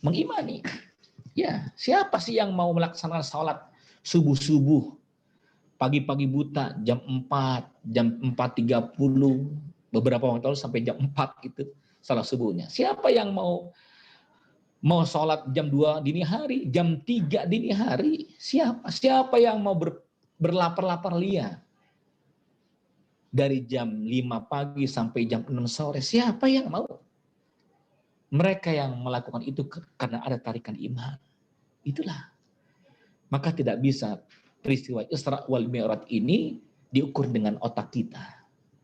mengimani. Ya, siapa sih yang mau melaksanakan sholat subuh-subuh, pagi-pagi buta, jam 4, jam 4.30, beberapa waktu lalu sampai jam 4 itu salat subuhnya. Siapa yang mau sholat jam 2 dini hari, jam 3 dini hari? Siapa yang mau berlapar-lapar lia dari jam 5 pagi sampai jam 6 sore? Siapa yang mau? Mereka yang melakukan itu karena ada tarikan iman. Itulah. Maka tidak bisa peristiwa Isra wal Mi'raj ini diukur dengan otak kita,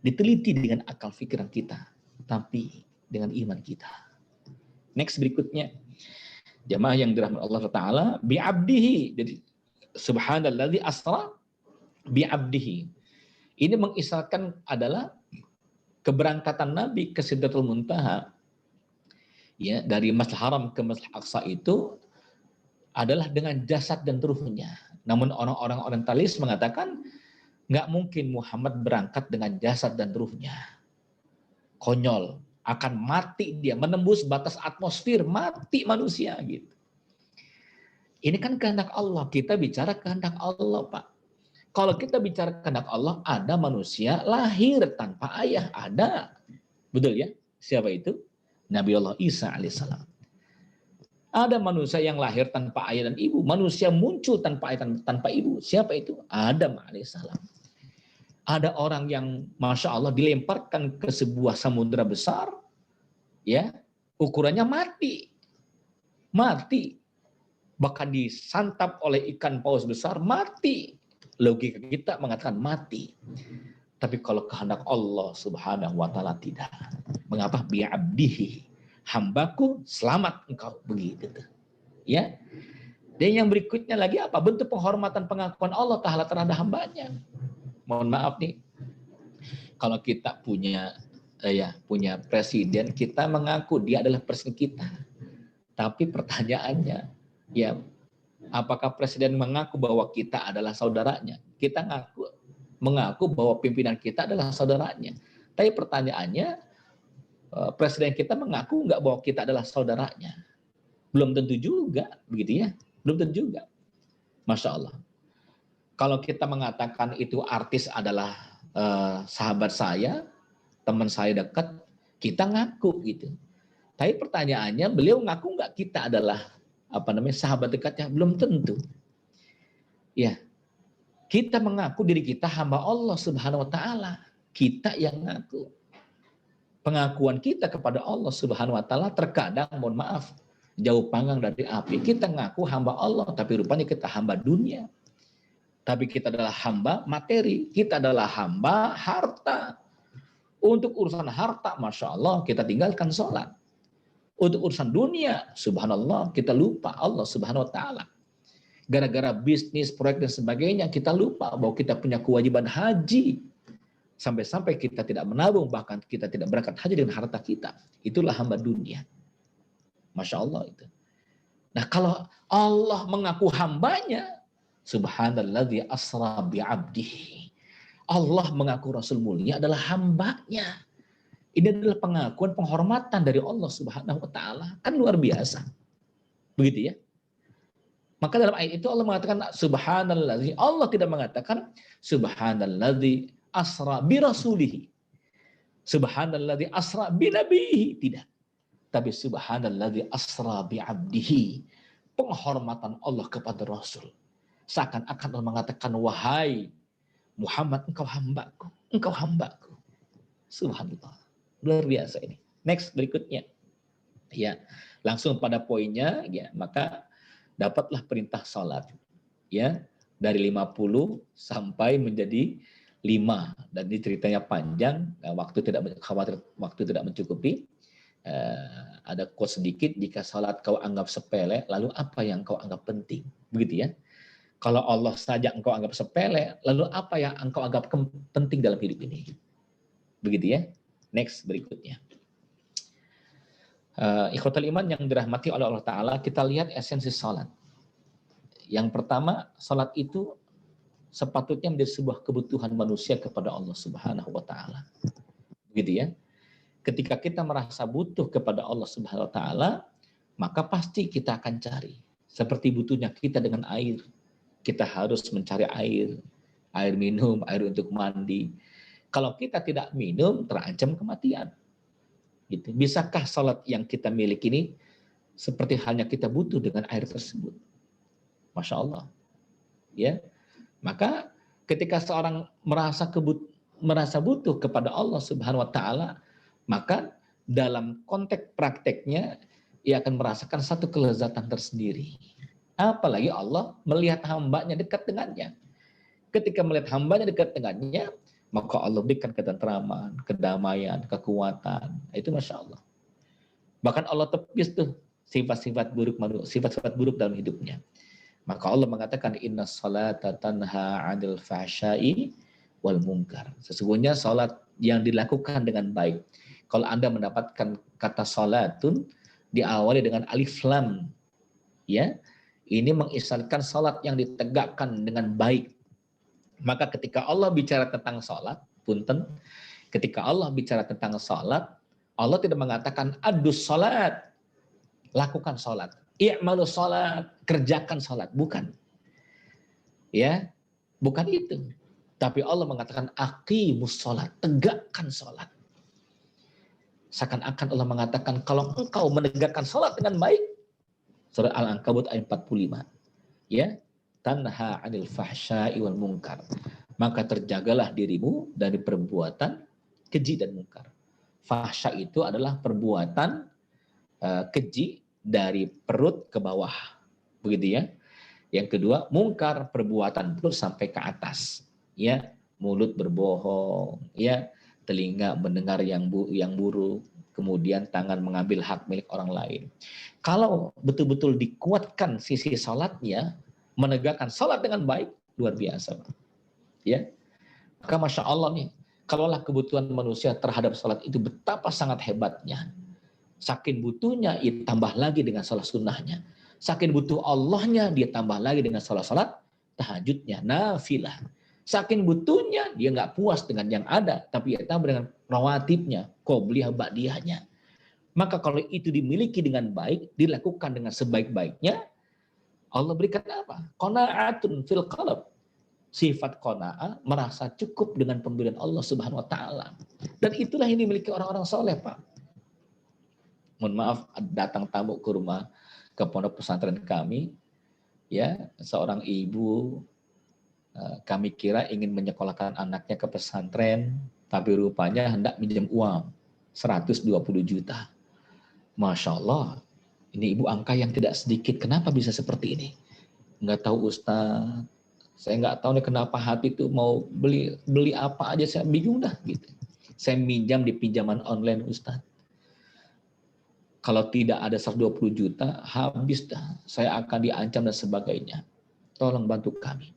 diteliti dengan akal pikiran kita, tapi dengan iman kita. Next berikutnya, jamaah yang dirahmati Allah Ta'ala, bi'abdihi. Jadi, subhanalladzi asra bi'abdihi. Ini mengisyaratkan adalah keberangkatan Nabi ke Sidratul Muntaha, ya, dari Masjidil Haram ke Masjidil Aqsa itu adalah dengan jasad dan ruhnya. Namun orang-orang orientalis mengatakan nggak mungkin Muhammad berangkat dengan jasad dan ruhnya. Konyol, akan mati dia, menembus batas atmosfer, mati manusia gitu. Ini kan kehendak Allah, kita bicara kehendak Allah, Pak. Kalau kita bicara kehendak Allah, ada manusia lahir tanpa ayah, ada. Betul ya? Siapa itu? Nabi Allah Isa alaihissalam. Ada manusia yang lahir tanpa ayah dan ibu, manusia muncul tanpa ayah dan tanpa ibu. Siapa itu? Adam alaihissalam. Ada orang yang Masya Allah dilemparkan ke sebuah samudera besar, ya, ukurannya mati. Bahkan disantap oleh ikan paus besar, mati. Logika kita mengatakan mati. Tapi kalau kehendak Allah Subhanahu wa Ta'ala tidak. Mengapa? Bi'abdihi. Hambaku, selamat engkau, begitu. Ya. Dan yang berikutnya lagi apa? Bentuk penghormatan pengakuan Allah Ta'ala terhadap hambanya. Mohon maaf nih, kalau kita punya presiden, kita mengaku dia adalah presiden kita. Tapi pertanyaannya, ya, apakah presiden mengaku bahwa kita adalah saudaranya? Kita mengaku bahwa pimpinan kita adalah saudaranya. Tapi pertanyaannya, presiden kita mengaku nggak bahwa kita adalah saudaranya? Belum tentu juga, begitu ya. Belum tentu juga. Masya Allah. Kalau kita mengatakan itu artis adalah sahabat saya, teman saya dekat, kita ngaku gitu. Tapi pertanyaannya, beliau ngaku nggak kita adalah sahabat dekatnya? Belum tentu. Ya, kita mengaku diri kita hamba Allah Subhanahu Wa Taala. Kita yang ngaku. Pengakuan kita kepada Allah Subhanahu Wa Taala terkadang, mohon maaf, jauh panggang dari api. Kita ngaku hamba Allah, tapi rupanya kita hamba dunia. Tapi kita adalah hamba materi, kita adalah hamba harta. Untuk urusan harta, Masya Allah, kita tinggalkan sholat. Untuk urusan dunia, subhanallah, kita lupa Allah Subhanahu Wa Taala. Gara-gara bisnis, proyek dan sebagainya, kita lupa bahwa kita punya kewajiban haji. Sampai-sampai kita tidak menabung, bahkan kita tidak berangkat haji dengan harta kita. Itulah hamba dunia. Masya Allah itu. Nah, kalau Allah mengaku hambanya, subhanalladzi asra bi'abdihi. Allah mengaku Rasul mulia adalah hambanya. Ini adalah pengakuan penghormatan dari Allah Subhanahu Wa Taala. Kan luar biasa. Begitu ya. Maka dalam ayat itu Allah mengatakan subhanalladzi. Allah tidak mengatakan subhanalladzi asra bi rasulihi. Subhanalladzi asra bi nabihi. Tidak. Tapi subhanalladzi asra bi abdihi. Penghormatan Allah kepada Rasul. Seakan-akan Allah mengatakan, wahai Muhammad, engkau hambaku. Engkau hambaku. Subhanallah. Luar biasa ini. Next, berikutnya. Ya, langsung pada poinnya, ya, maka dapatlah perintah salat. Ya, dari 50 sampai menjadi 5. Dan ini ceritanya panjang, waktu tidak mencukupi. Ada quote sedikit, jika salat kau anggap sepele, lalu apa yang kau anggap penting? Begitu ya. Kalau Allah saja engkau anggap sepele, lalu apa yang engkau anggap penting dalam hidup ini? Begitu ya. Next, berikutnya. Ikhwatul iman yang dirahmati oleh Allah Ta'ala, kita lihat esensi salat. Yang pertama, salat itu sepatutnya menjadi sebuah kebutuhan manusia kepada Allah Subhanahu Wa Ta'ala. Begitu ya. Ketika kita merasa butuh kepada Allah Subhanahu Wa Ta'ala, maka pasti kita akan cari. Seperti butuhnya kita dengan air. Kita harus mencari air minum, air untuk mandi. Kalau kita tidak minum, terancam kematian. Gitu. Bisakah salat yang kita miliki ini seperti halnya kita butuh dengan air tersebut? Masya Allah. Ya, maka ketika seorang merasa butuh kepada Allah Subhanahu Wa Taala, maka dalam konteks prakteknya ia akan merasakan satu kelezatan tersendiri. Apalagi Allah melihat hambanya dekat dengannya. Ketika melihat hambanya dekat dengannya, maka Allah berikan ketentraman, kedamaian, kekuatan. Itu Masya Allah. Bahkan Allah tepis tuh sifat-sifat buruk dalam hidupnya. Maka Allah mengatakan inna salata tanha 'anil fahsya'i wal munkar. Sesungguhnya salat yang dilakukan dengan baik. Kalau Anda mendapatkan kata salatun diawali dengan alif lam, ya, ini mengisyaratkan salat yang ditegakkan dengan baik. Maka ketika Allah bicara tentang salat, punten, ketika Allah bicara tentang salat, Allah tidak mengatakan adus salat, lakukan salat, i'malu salat, kerjakan salat, bukan. Ya, bukan itu. Tapi Allah mengatakan aqimus salat, tegakkan salat. Seakan-akan Allah mengatakan kalau engkau menegakkan salat dengan baik, surah Al-Ankabut ayat 45. Ya, tanha 'anil fahsya'i wal munkar. Maka terjagalah dirimu dari perbuatan keji dan munkar. Fahsya itu adalah perbuatan keji dari perut ke bawah. Begitu ya. Yang kedua, mungkar, perbuatan perut sampai ke atas. Ya, mulut berbohong, ya, telinga mendengar yang buruk, kemudian tangan mengambil hak milik orang lain. Kalau betul-betul dikuatkan sisi salatnya, menegakkan salat dengan baik, luar biasa. Ya, maka Masya Allah nih, kalaulah kebutuhan manusia terhadap salat itu betapa sangat hebatnya. Saking butuhnya, ia tambah lagi dengan salat sunnahnya. Saking butuh Allahnya, dia tambah lagi dengan salat tahajudnya, nafilah. Saking butuhnya, dia nggak puas dengan yang ada, tapi ia tambah dengan rawatibnya, qobliyah, ba'diyahnya. Maka kalau itu dimiliki dengan baik, dilakukan dengan sebaik-baiknya, Allah berikan apa? Qanaatun fil qalb. Sifat qanaah, merasa cukup dengan pemberian Allah Subhanahu wa taala. Dan itulah yang dimiliki orang-orang soleh, Pak. Mohon maaf, datang tamu ke rumah, ke pondok pesantren kami, ya, seorang ibu, kami kira ingin menyekolahkan anaknya ke pesantren, tapi rupanya hendak minjam uang 120 juta. Masya Allah, ini ibu angka yang tidak sedikit. Kenapa bisa seperti ini? Nggak tahu Ustaz. Saya nggak tahu nih kenapa hati itu mau beli apa aja, saya bingung dah gitu. Saya minjam di pinjaman online Ustaz. Kalau tidak ada 120 juta, habis dah. Saya akan diancam dan sebagainya. Tolong bantu kami.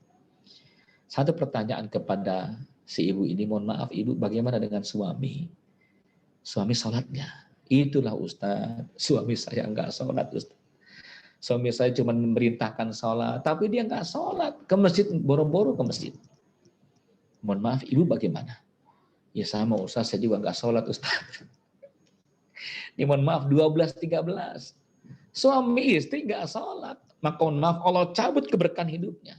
Satu pertanyaan kepada si ibu ini, mohon maaf ibu, bagaimana dengan suami? Suami sholatnya. Itulah Ustaz, suami saya nggak sholat Ustaz. Suami saya cuma memerintahkan sholat, tapi dia nggak sholat. Ke masjid, boro-boro ke masjid. Mohon maaf, ibu bagaimana? Ya sama Ustaz, saya juga nggak sholat Ustaz. Ya mohon maaf, 12-13. Suami istri nggak sholat. Maka mohon maaf, Allah cabut keberkahan hidupnya.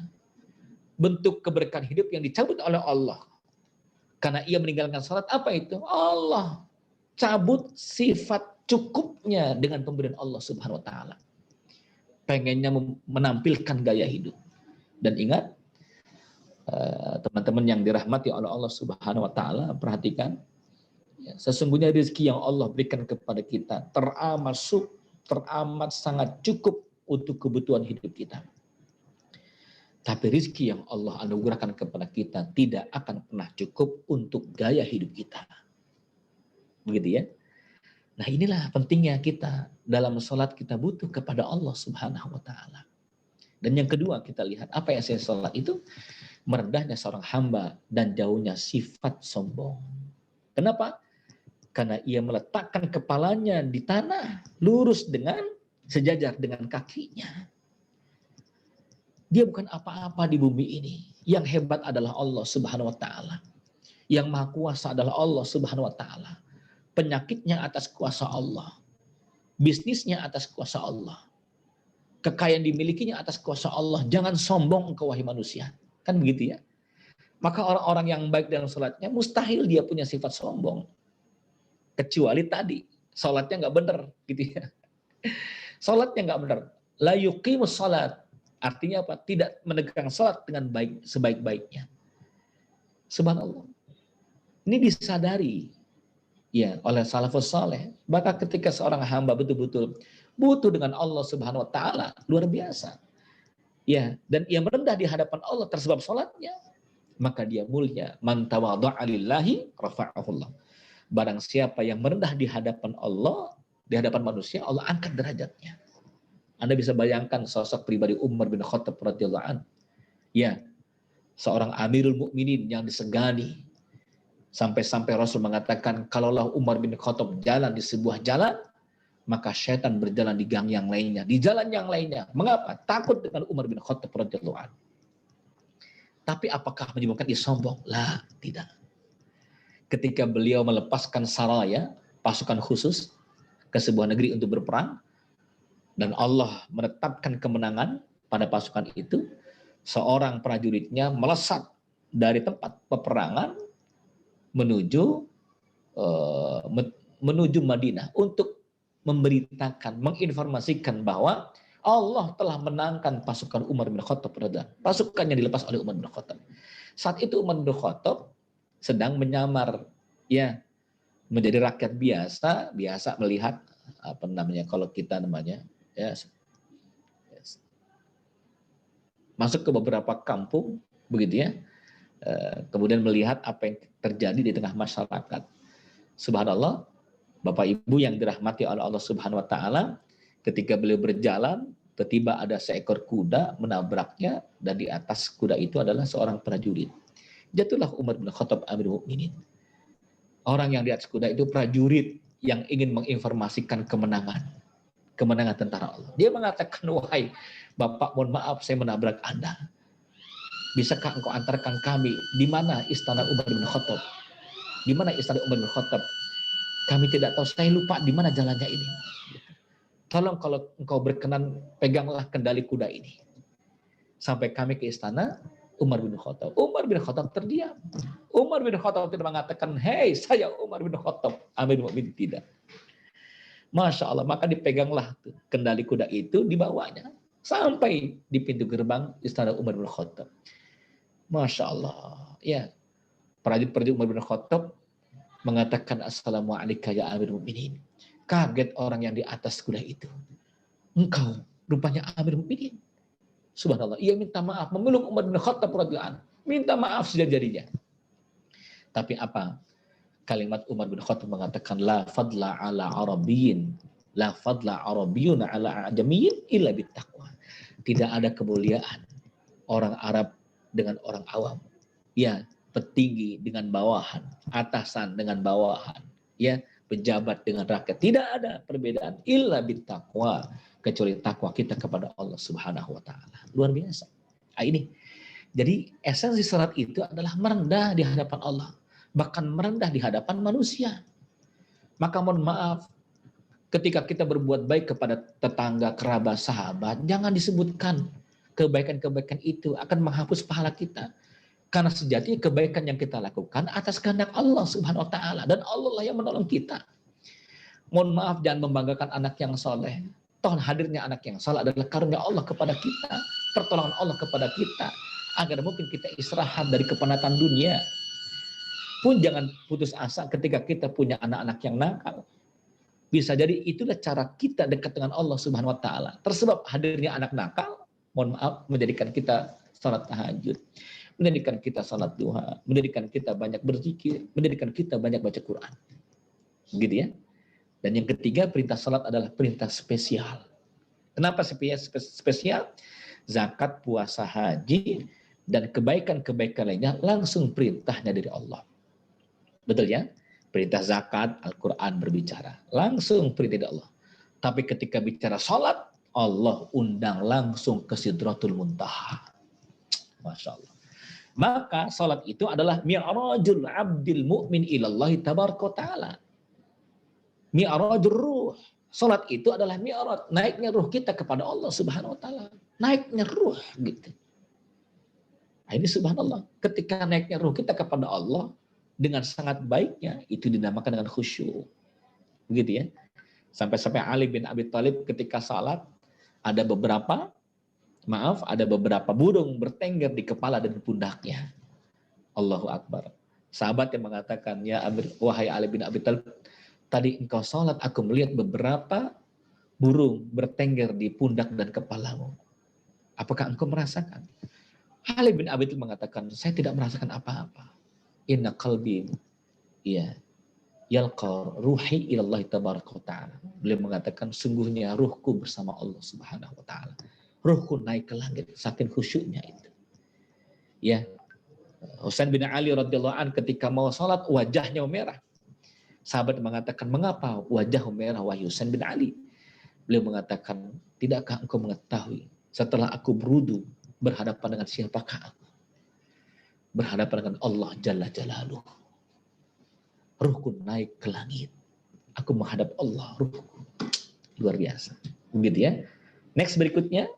Bentuk keberkahan hidup yang dicabut oleh Allah. Karena ia meninggalkan sholat, apa itu? Allah cabut sifat cukupnya dengan pemberian Allah Subhanahu wa taala. Pengennya menampilkan gaya hidup. Dan ingat, teman-teman yang dirahmati oleh Allah Subhanahu wa taala, perhatikan, ya, sesungguhnya rezeki yang Allah berikan kepada kita teramat sangat cukup untuk kebutuhan hidup kita. Tapi rezeki yang Allah anugerahkan kepada kita tidak akan pernah cukup untuk gaya hidup kita. Begitu ya. Nah inilah pentingnya kita dalam sholat, kita butuh kepada Allah Subhanahu wa ta'ala. Dan yang kedua kita lihat apa yang saya sholat itu, merendahnya seorang hamba dan jauhnya sifat sombong. Kenapa? Karena ia meletakkan kepalanya di tanah lurus dengan sejajar dengan kakinya. Dia bukan apa-apa di bumi ini. Yang hebat adalah Allah Subhanahu wa ta'ala. Yang maha kuasa adalah Allah Subhanahu wa ta'ala. Penyakitnya atas kuasa Allah. Bisnisnya atas kuasa Allah. Kekayaan dimilikinya atas kuasa Allah. Jangan sombong engkau wahai manusia. Kan begitu ya. Maka orang-orang yang baik dalam sholatnya mustahil dia punya sifat sombong. Kecuali tadi. Sholatnya nggak benar. Gitu ya. Sholatnya nggak benar. La yuqimus sholat. Artinya apa? Tidak menegakkan sholat dengan baik sebaik-baiknya. Subhanallah. Ini disadari ya oleh salafus saleh. Maka ketika seorang hamba betul-betul butuh dengan Allah Subhanahu wa taala, luar biasa. Ya, dan ia merendah di hadapan Allah tersebab salatnya, maka dia mulia. Man tawadha'a lillahi rafa'ahullah. Barang siapa yang merendah di hadapan Allah, di hadapan manusia, Allah angkat derajatnya. Anda bisa bayangkan sosok pribadi Umar bin Khattab radhiyallahu anhu. Ya, seorang Amirul Mukminin yang disegani. Sampai-sampai Rasul mengatakan, kalaulah Umar bin Khattab jalan di sebuah jalan, maka syaitan berjalan di gang yang lainnya, di jalan yang lainnya. Mengapa? Takut dengan Umar bin Khattab radhiyallahu anhu. Tapi apakah menyebabkan dia sombong? Lah, tidak. Ketika beliau melepaskan saraya, pasukan khusus ke sebuah negeri untuk berperang, dan Allah menetapkan kemenangan pada pasukan itu, seorang prajuritnya melesat dari tempat peperangan menuju Madinah untuk memberitakan, menginformasikan bahwa Allah telah menangkan pasukan Umar bin Khattab. Pasukannya dilepas oleh Umar bin Khattab. Saat itu Umar bin Khattab sedang menyamar, ya, menjadi rakyat biasa melihat apa namanya kalau kita namanya, ya, masuk ke beberapa kampung, begitu ya. Kemudian melihat apa yang terjadi di tengah masyarakat. Subhanallah, Bapak Ibu yang dirahmati oleh Allah Subhanahu wa taala, ketika beliau berjalan, tiba-tiba ada seekor kuda menabraknya dan di atas kuda itu adalah seorang prajurit. Jatuhlah Umar bin Khattab Amirul Mukminin. Orang yang di atas kuda itu prajurit yang ingin menginformasikan kemenangan tentara Allah. Dia mengatakan, wahai Bapak, mohon maaf saya menabrak Anda. Bisakah engkau antarkan kami di mana istana Umar bin Khattab? Di mana istana Umar bin Khattab? Kami tidak tahu, saya lupa di mana jalannya ini. Tolong kalau engkau berkenan, peganglah kendali kuda ini. Sampai kami ke istana Umar bin Khattab. Umar bin Khattab terdiam. Umar bin Khattab tidak mengatakan, hei saya Umar bin Khattab. Amirul Mukminin tidak. Masya Allah, maka dipeganglah kendali kuda itu, dibawanya. Sampai di pintu gerbang istana Umar bin Khattab. Masya Allah. Ya, prajurit-prajurit Umar bin Khattab mengatakan, Assalamualaikum ya Amirul Mukminin. Kaget orang yang di atas kuda itu. Engkau rupanya Amirul Mukminin. Subhanallah. Ia minta maaf, memeluk Umar bin Khattab radhiyallahu anhu. Minta maaf sejadi-jadinya. Tapi apa? Kalimat Umar bin Khattab mengatakan, la fadla ala arabiyyin, la fadla arabiyyun ala ajamiyyin illa bittaqwa. Tidak ada kemuliaan orang Arab dengan orang awam. Ya, petinggi dengan bawahan, atasan dengan bawahan, ya, pejabat dengan rakyat. Tidak ada perbedaan illa bittaqwa, kecuali takwa kita kepada Allah Subhanahu wa taala. Luar biasa. Nah, ini. Jadi esensi salat itu adalah merendah di hadapan Allah, bahkan merendah di hadapan manusia. Maka mohon maaf, ketika kita berbuat baik kepada tetangga, kerabat, sahabat, jangan disebutkan kebaikan-kebaikan itu akan menghapus pahala kita. Karena sejatinya kebaikan yang kita lakukan atas kehendak Allah Subhanahu wa taala, dan Allah lah yang menolong kita. Mohon maaf, jangan membanggakan anak yang soleh. Toh hadirnya anak yang soleh adalah karunia Allah kepada kita, pertolongan Allah kepada kita, agar mungkin kita istirahat dari kepenatan dunia. Pun jangan putus asa ketika kita punya anak-anak yang nakal. Bisa jadi itulah cara kita dekat dengan Allah Subhanahu wa taala. Tersebab hadirnya anak nakal, mohon maaf, menjadikan kita salat tahajud, menjadikan kita salat duha, menjadikan kita banyak berzikir, menjadikan kita banyak baca Quran. Gitu ya. Dan yang ketiga, perintah salat adalah perintah spesial. Kenapa spesial? Zakat, puasa, haji, dan kebaikan-kebaikan lainnya langsung perintahnya dari Allah. Betul ya? Perintah zakat, Al-Quran berbicara. Langsung perintah dari Allah. Tapi ketika bicara salat, Allah undang langsung ke Sidratul Muntaha. Masya Allah. Maka salat itu adalah mi'rajul abdil mu'min ilallahi tabaraka ta'ala. Mi'rajul ruh. Salat itu adalah mi'raj, naiknya ruh kita kepada Allah Subhanahu wa taala. Naiknya ruh gitu. Nah, ini subhanallah, ketika naiknya ruh kita kepada Allah dengan sangat baiknya, itu dinamakan dengan khusyuk. Begitu ya. Sampai-sampai Ali bin Abi Thalib ketika salat ada beberapa burung bertengger di kepala dan pundaknya. Allahu Akbar. Sahabat yang mengatakan, ya Amir, wahai Ali bin Abi Thalib, tadi engkau salat, aku melihat beberapa burung bertengger di pundak dan kepalamu. Apakah engkau merasakan? Ali bin Abi Thalib mengatakan, saya tidak merasakan apa-apa. Inna qalbi, ya, yalqa ruhi ilallah tabaraka wa ta'ala. Beliau mengatakan, sungguhnya ruhku bersama Allah Subhanahu wa ta'ala. Ruhku naik ke langit, saking khusyuknya itu. Ya, Husain bin Ali radhiyallahu an ketika mau salat wajahnya merah. Sahabat mengatakan, mengapa wajahmu merah wahai Husain bin Ali? Beliau mengatakan, tidakkah engkau mengetahui setelah aku berwudu berhadapan dengan siapakah aku? Berhadapan dengan Allah Jalla Jalaluh. Ruhku naik ke langit. Aku menghadap Allah, ruhku. Luar biasa. Begitu ya. Next berikutnya,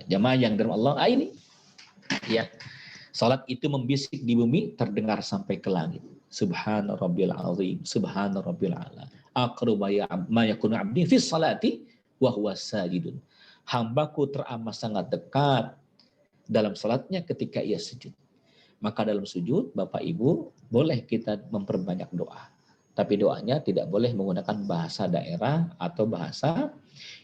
jamaah yang dari Allah, ini. Ya, salat itu membisik di bumi, terdengar sampai ke langit. Subhana rabbil azim, subhana rabbil ala. Aqrabu ma yakunu 'abdi fi salati wa huwa sajidun. Hambaku teramat sangat dekat dalam salatnya ketika ia sujud. Maka dalam sujud, Bapak Ibu, boleh kita memperbanyak doa. Tapi doanya tidak boleh menggunakan bahasa daerah atau bahasa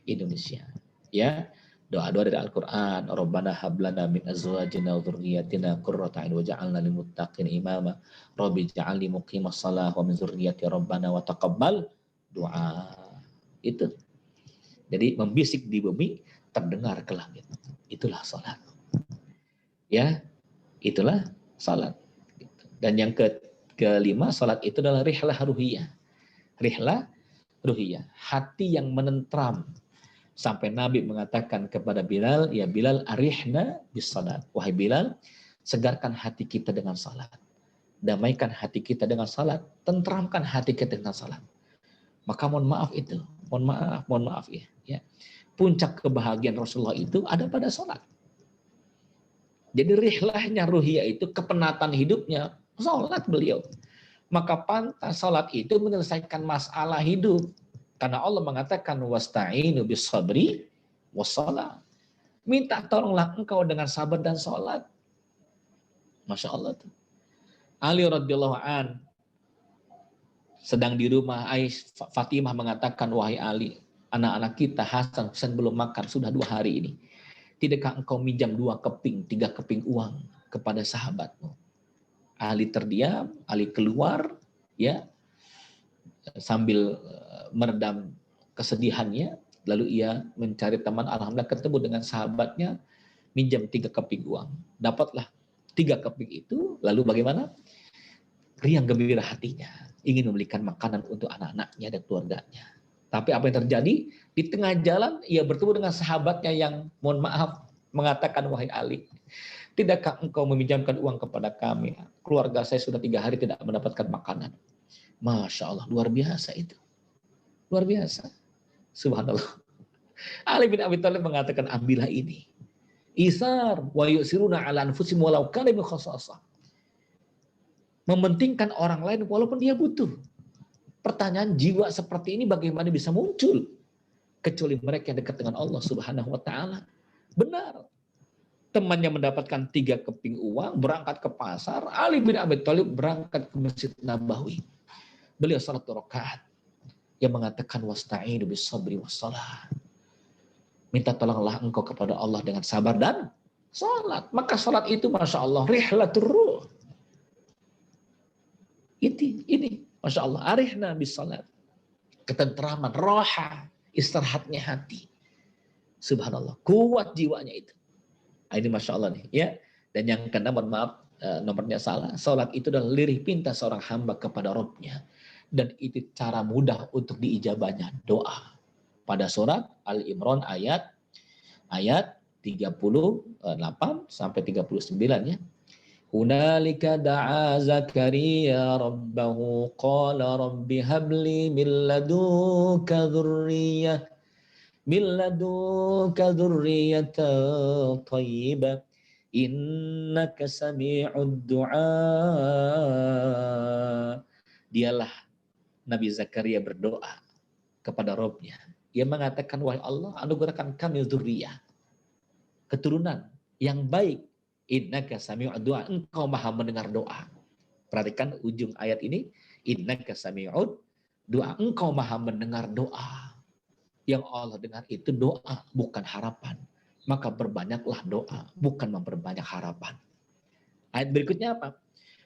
Indonesia. Ya, doa-doa dari Al-Quran. Rabbana hablana min azwajina wa dzurriyyatina qurrata a'yun waj'alna lil muttaqina imama. Rabbi ja'alni muqimas shalah wa min dzurriyyati rabbana wa taqabbal doa. Itu. Jadi membisik di bumi, terdengar ke langit. Itulah salat. Ya, itulah salat. Dan yang kelima, salat itu adalah rihlah ruhiyah. Rihlah ruhiyah, hati yang menentram. Sampai Nabi mengatakan kepada Bilal, ya Bilal arihna bis salat. Wahai Bilal, segarkan hati kita dengan salat. damaikan hati kita dengan salat, tentramkan hati kita dengan salat. Maka mohon maaf itu, mohon maaf ya. Puncak kebahagiaan Rasulullah itu ada pada salat. Jadi rihlahnya ruhiyah itu kepenatan hidupnya salat beliau. Maka pantas salat itu menyelesaikan masalah hidup. Karena Allah mengatakan wasta'inu bis sabri wassalah. Minta tolonglah engkau dengan sabar dan salat. Masya Allah tuh. Ali radhiyallahu an sedang di rumah, Fatimah mengatakan, wahai Ali, anak-anak kita Hasan Husain belum makan sudah 2 hari ini. Tidakkah engkau minjam 2 keping, 3 keping uang kepada sahabatmu? Ali terdiam, Ali keluar ya sambil meredam kesedihannya, lalu ia mencari teman, alhamdulillah ketemu dengan sahabatnya, minjam 3 keping uang. Dapatlah 3 keping itu, lalu bagaimana? Riang gembira hatinya, ingin membelikan makanan untuk anak-anaknya dan keluarganya. Tapi apa yang terjadi? Di tengah jalan ia bertemu dengan sahabatnya yang mohon maaf mengatakan, wahai Ali, tidakkah engkau meminjamkan uang kepada kami? Keluarga saya sudah 3 hari tidak mendapatkan makanan. Masya Allah, luar biasa itu. Luar biasa. Subhanallah. Ali bin Abi Thalib mengatakan, ambillah ini. Isar wa yusiruna ala anfusihim walau kana bi khassasah. Mementingkan orang lain walaupun dia butuh. Pertanyaan, jiwa seperti ini bagaimana bisa muncul? Kecuali mereka yang dekat dengan Allah Subhanahu wa taala. Benar. Temannya mendapatkan 3 keping uang, berangkat ke pasar. Ali bin Abi Thalib berangkat ke Masjid Nabawi. Beliau salat 2 rakaat. Yang mengatakan wasta'inu bis sabri wassalah. Minta tolonglah engkau kepada Allah dengan sabar dan salat. Maka salat itu Masya Allah rihlatur ruh. Ini Masya Allah, arihna bis salat. Ketentraman, roha, istirahatnya hati. Subhanallah, kuat jiwanya itu. Ini Masya Allah nih ya. Dan yang keenam, mohon maaf, nomornya salah. Salat itu adalah lirih pinta seorang hamba kepada Rabb-nya. Dan itu cara mudah untuk diijabahnya doa. Pada surat Al-Imran ayat 38 sampai 39 ya. Hunalika da'a Zakaria rabbahu qala rabbi habli min ladunka dzurriyyatan thayyibah innaka sami'ud du'a. Dialah Nabi Zakaria berdoa kepada Rabb-nya. Ia mengatakan, wahai Allah, anugerahkan kami dzurriyyah, keturunan yang baik. Innaka sami'ud du'a, engkau maha mendengar doa. Perhatikan ujung ayat ini, innaka sami'ud du'a, engkau maha mendengar doa. Yang Allah dengar itu doa, bukan harapan. Maka berbanyaklah doa, bukan memperbanyak harapan. Ayat berikutnya apa?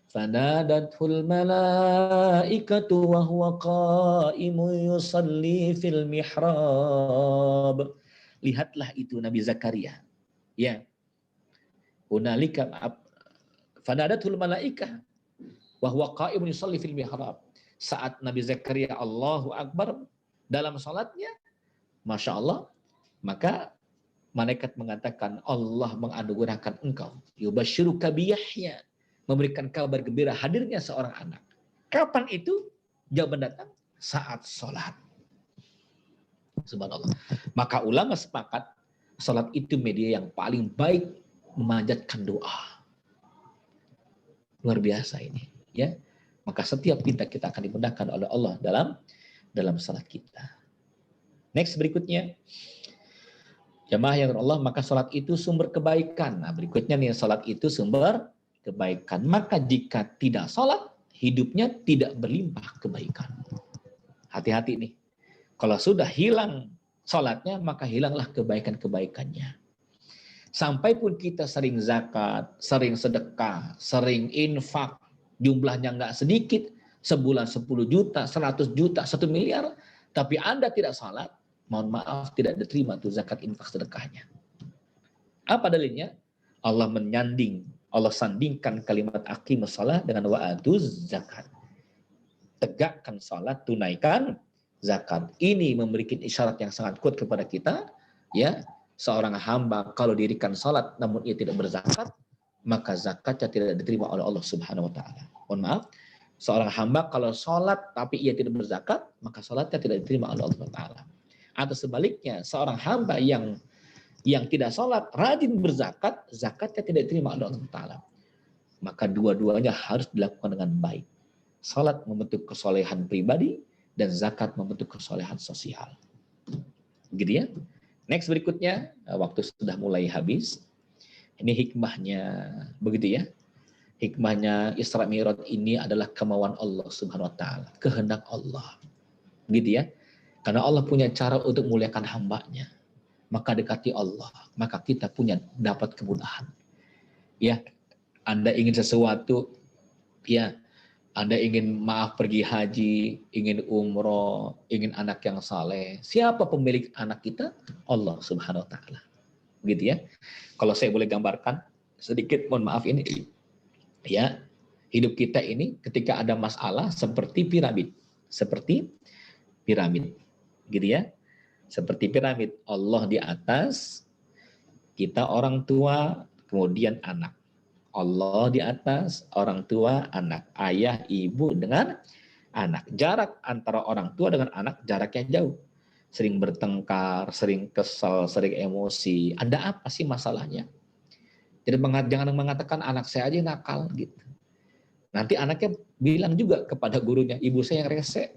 Fanadathul malaikatu wa huwa qa'imun yusalli fil mihrab. Lihatlah itu Nabi Zakaria. Ya. Hunalika fanadathul malaikah wa huwa qa'imun yusalli fil mihrab. Saat Nabi Zakaria Allahu Akbar dalam salatnya, Masya Allah, maka malaikat mengatakan, Allah menganugerahkan engkau, yubasyiruka bi Yahya, memberikan kabar gembira hadirnya seorang anak. Kapan itu? Jawaban datang saat salat. Subhanallah. Maka ulama sepakat salat itu media yang paling baik memanjatkan doa. Luar biasa ini, ya. Maka setiap pinta kita akan dimudahkan oleh Allah dalam salat kita. Next berikutnya, jamaah yang Allah, maka salat itu sumber kebaikan. Nah, berikutnya nih, salat itu sumber kebaikan. Maka jika tidak salat, hidupnya tidak berlimpah kebaikan. Hati-hati nih. Kalau sudah hilang salatnya, maka hilanglah kebaikan-kebaikannya. Sampai pun kita sering zakat, sering sedekah, sering infak, jumlahnya nggak sedikit, sebulan 10 juta, 100 juta, 1 miliar, tapi Anda tidak salat, mohon maaf, tidak diterima tuh zakat, infak, sedekahnya. Apa dalilnya? Allah sandingkan kalimat aqimus shalah dengan wa'atuz zakat. Tegakkan salat, tunaikan zakat. Ini memberikan isyarat yang sangat kuat kepada kita, ya. Seorang hamba kalau dirikan salat namun ia tidak berzakat, maka zakatnya tidak diterima oleh Allah Subhanahu wa taala. Mohon maaf, seorang hamba kalau sholat tapi ia tidak berzakat, maka sholatnya tidak diterima oleh Allah Subhanahu wa taala. Atau sebaliknya, seorang hamba yang tidak sholat, rajin berzakat, zakatnya tidak diterima oleh Allah Subhanahu wa taala. Maka dua-duanya harus dilakukan dengan baik. Sholat membentuk kesolehan pribadi, dan zakat membentuk kesolehan sosial. Gitu ya. Next berikutnya, waktu sudah mulai habis. Ini hikmahnya, begitu ya. Hikmahnya Isra Mi'raj ini adalah kemauan Allah Subhanahu wa taala, kehendak Allah. Gitu ya. Karena Allah punya cara untuk muliakan hambanya. Maka dekati Allah, maka kita punya dapat kemudahan. Ya, Anda ingin sesuatu, ya, Anda ingin maaf pergi haji, ingin umroh, ingin anak yang saleh. Siapa pemilik anak kita? Allah Subhanahu wa taala. Gitu ya. Kalau saya boleh gambarkan sedikit, mohon maaf ini. Ya, hidup kita ini ketika ada masalah seperti piramid. Seperti piramid. Gitu ya. Seperti piramid. Allah di atas, kita orang tua, kemudian anak. Allah di atas, orang tua, anak. Ayah, ibu dengan anak. Jarak antara orang tua dengan anak jaraknya jauh. Sering bertengkar, sering kesal, sering emosi. Ada apa sih masalahnya? Jadi jangan mengatakan anak saya aja nakal gitu. Nanti anaknya bilang juga kepada gurunya, ibu saya yang rese.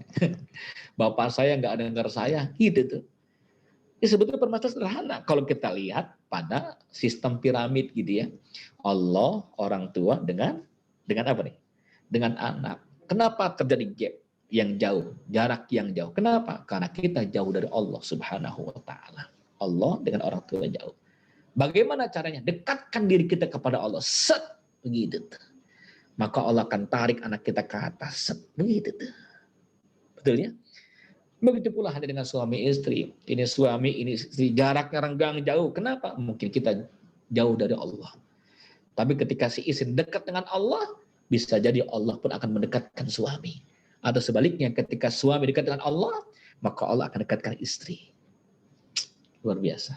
Bapak saya nggak dengar saya, gitu tuh. Ini sebetulnya permasalahan sederhana kalau kita lihat pada sistem piramid gitu ya. Allah, orang tua dengan apa nih? Dengan anak. Kenapa terjadi gap yang jauh, jarak yang jauh? Kenapa? Karena kita jauh dari Allah Subhanahu wa taala. Allah dengan orang tua jauh. Bagaimana caranya? Dekatkan diri kita kepada Allah. Set, begitu. Maka Allah akan tarik anak kita ke atas. Set, begitu. Betul ya? Begitu pula hanya dengan suami istri. Ini suami, ini istri, jaraknya renggang jauh. Kenapa? Mungkin kita jauh dari Allah. Tapi ketika si istri dekat dengan Allah, bisa jadi Allah pun akan mendekatkan suami. Atau sebaliknya, ketika suami dekat dengan Allah, maka Allah akan dekatkan istri. Luar biasa.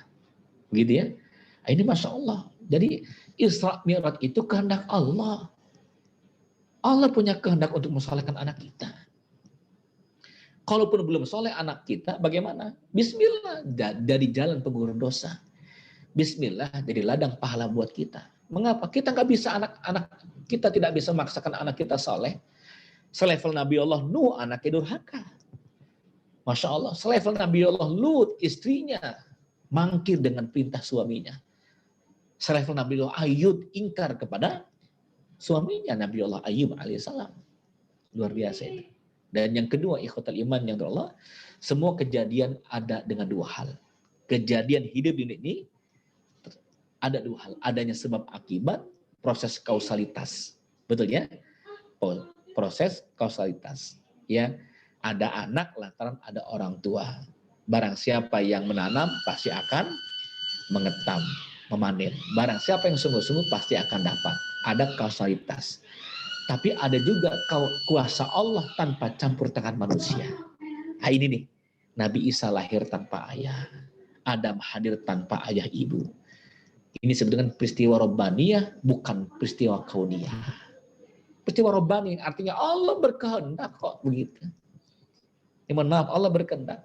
Begitu ya? Nah, ini Masya Allah. Jadi Isra Mi'raj itu kehendak Allah. Allah punya kehendak untuk mensolehkan anak kita. Kalaupun belum soleh anak kita, bagaimana? Bismillah, dari jalan pengurus dosa. Bismillah, jadi ladang pahala buat kita. Mengapa? Kita nggak bisa anak-anak kita tidak bisa memaksakan anak kita soleh. Selevel Nabi Allah Nuh, anaknya durhaka. Masya Allah, selevel Nabi Allah Lut, istrinya mangkir dengan perintah suaminya. Selevel Nabi Allah Ayub ingkar kepada suaminya, Nabi Allah Ayub alaihissalam. Luar biasa itu. Dan yang kedua, ikhwatal iman yang Allah, semua kejadian ada dengan dua hal. Kejadian hidup ini ada dua hal. Adanya sebab akibat, proses kausalitas. Betul ya? Proses kausalitas. Ya, ada anak lantaran ada orang tua. Barang siapa yang menanam pasti akan mengetam, memanen. Barang siapa yang sungguh-sungguh pasti akan dapat. Ada kausalitas. Tapi ada juga kuasa Allah tanpa campur tangan manusia. Nah ini nih, Nabi Isa lahir tanpa ayah. Adam hadir tanpa ayah ibu. Ini sebetulnya peristiwa Robbaniyah, bukan peristiwa kauniyah. Peristiwa Robbani artinya Allah berkehendak kok begitu. Mohon maaf, Allah berkehendak.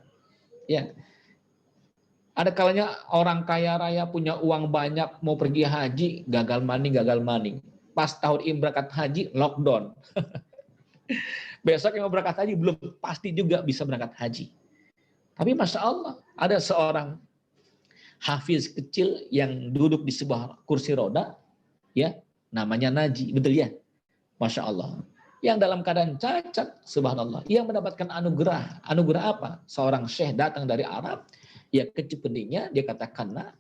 Ya. Ada kalanya orang kaya raya punya uang banyak mau pergi haji, gagal maning. Pas tahun berangkat haji, lockdown. Besok yang mau berangkat haji belum pasti juga bisa berangkat haji. Tapi Masya Allah, ada seorang hafiz kecil yang duduk di sebuah kursi roda, ya, namanya Naji, betul ya? Masya Allah. Yang dalam keadaan cacat, subhanallah, yang mendapatkan anugerah. Anugerah apa? Seorang syekh datang dari Arab, ya kecil peningnya, dia katakan, nah,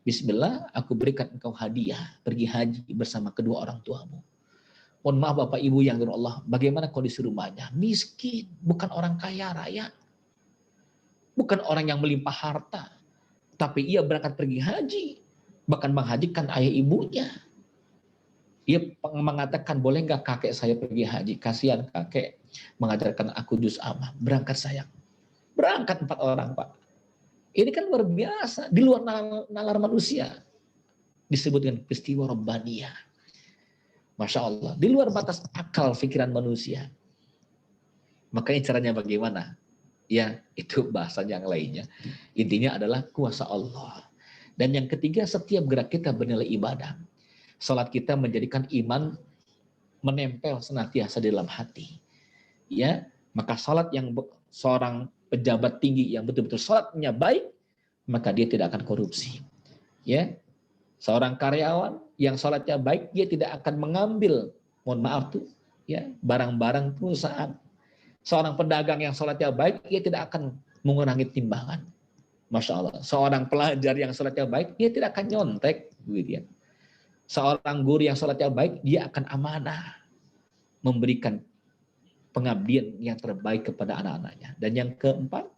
Bismillah, aku berikan engkau hadiah, pergi haji bersama kedua orang tuamu. Mohon maaf Bapak Ibu yang dirahmati Allah, bagaimana kondisi rumahnya? Miskin, bukan orang kaya raya. Bukan orang yang melimpah harta. Tapi ia berangkat pergi haji, bahkan menghajikan ayah ibunya. Ia mengatakan, boleh nggak kakek saya pergi haji? Kasihan kakek mengajarkan aku juz amma. Berangkat sayang. Berangkat 4 orang Pak. Ini kan luar biasa, di luar nalar manusia. Disebut dengan peristiwa Robbaniyah. Masya Allah, di luar batas akal pikiran manusia. Makanya caranya bagaimana? Ya, itu bahasan yang lainnya. Intinya adalah kuasa Allah. Dan yang ketiga, setiap gerak kita bernilai ibadah. Salat kita menjadikan iman menempel senantiasa di dalam hati. Ya, maka salat yang seorang pejabat tinggi yang betul-betul salatnya baik, maka dia tidak akan korupsi. Ya, seorang karyawan yang salatnya baik, dia tidak akan mengambil, mohon maaf tuh, ya, barang-barang perusahaan. Seorang pedagang yang salatnya baik, dia tidak akan mengurangi timbangan. Masya Allah. Seorang pelajar yang salatnya baik, dia tidak akan nyontek, begitu ya. Seorang guru yang salatnya baik, dia akan amanah, memberikan pengabdian yang terbaik kepada anak-anaknya. Dan yang keempat,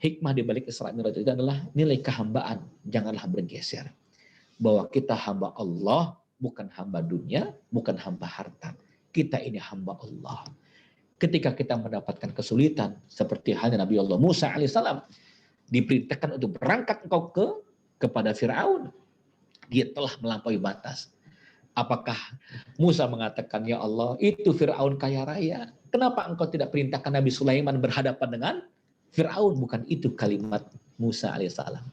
hikmah di balik Isra Mi'raj itu adalah nilai kehambaan. Janganlah bergeser. Bahwa kita hamba Allah, bukan hamba dunia, bukan hamba harta. Kita ini hamba Allah. Ketika kita mendapatkan kesulitan, seperti halnya Nabi Allah Musa alaihissalam, diperintahkan untuk berangkat engkau kepada Firaun. Dia telah melampaui batas. Apakah Musa mengatakan, ya Allah, itu Firaun kaya raya. Kenapa engkau tidak perintahkan Nabi Sulaiman berhadapan dengan Firaun? Bukan itu kalimat Musa alaihissalam.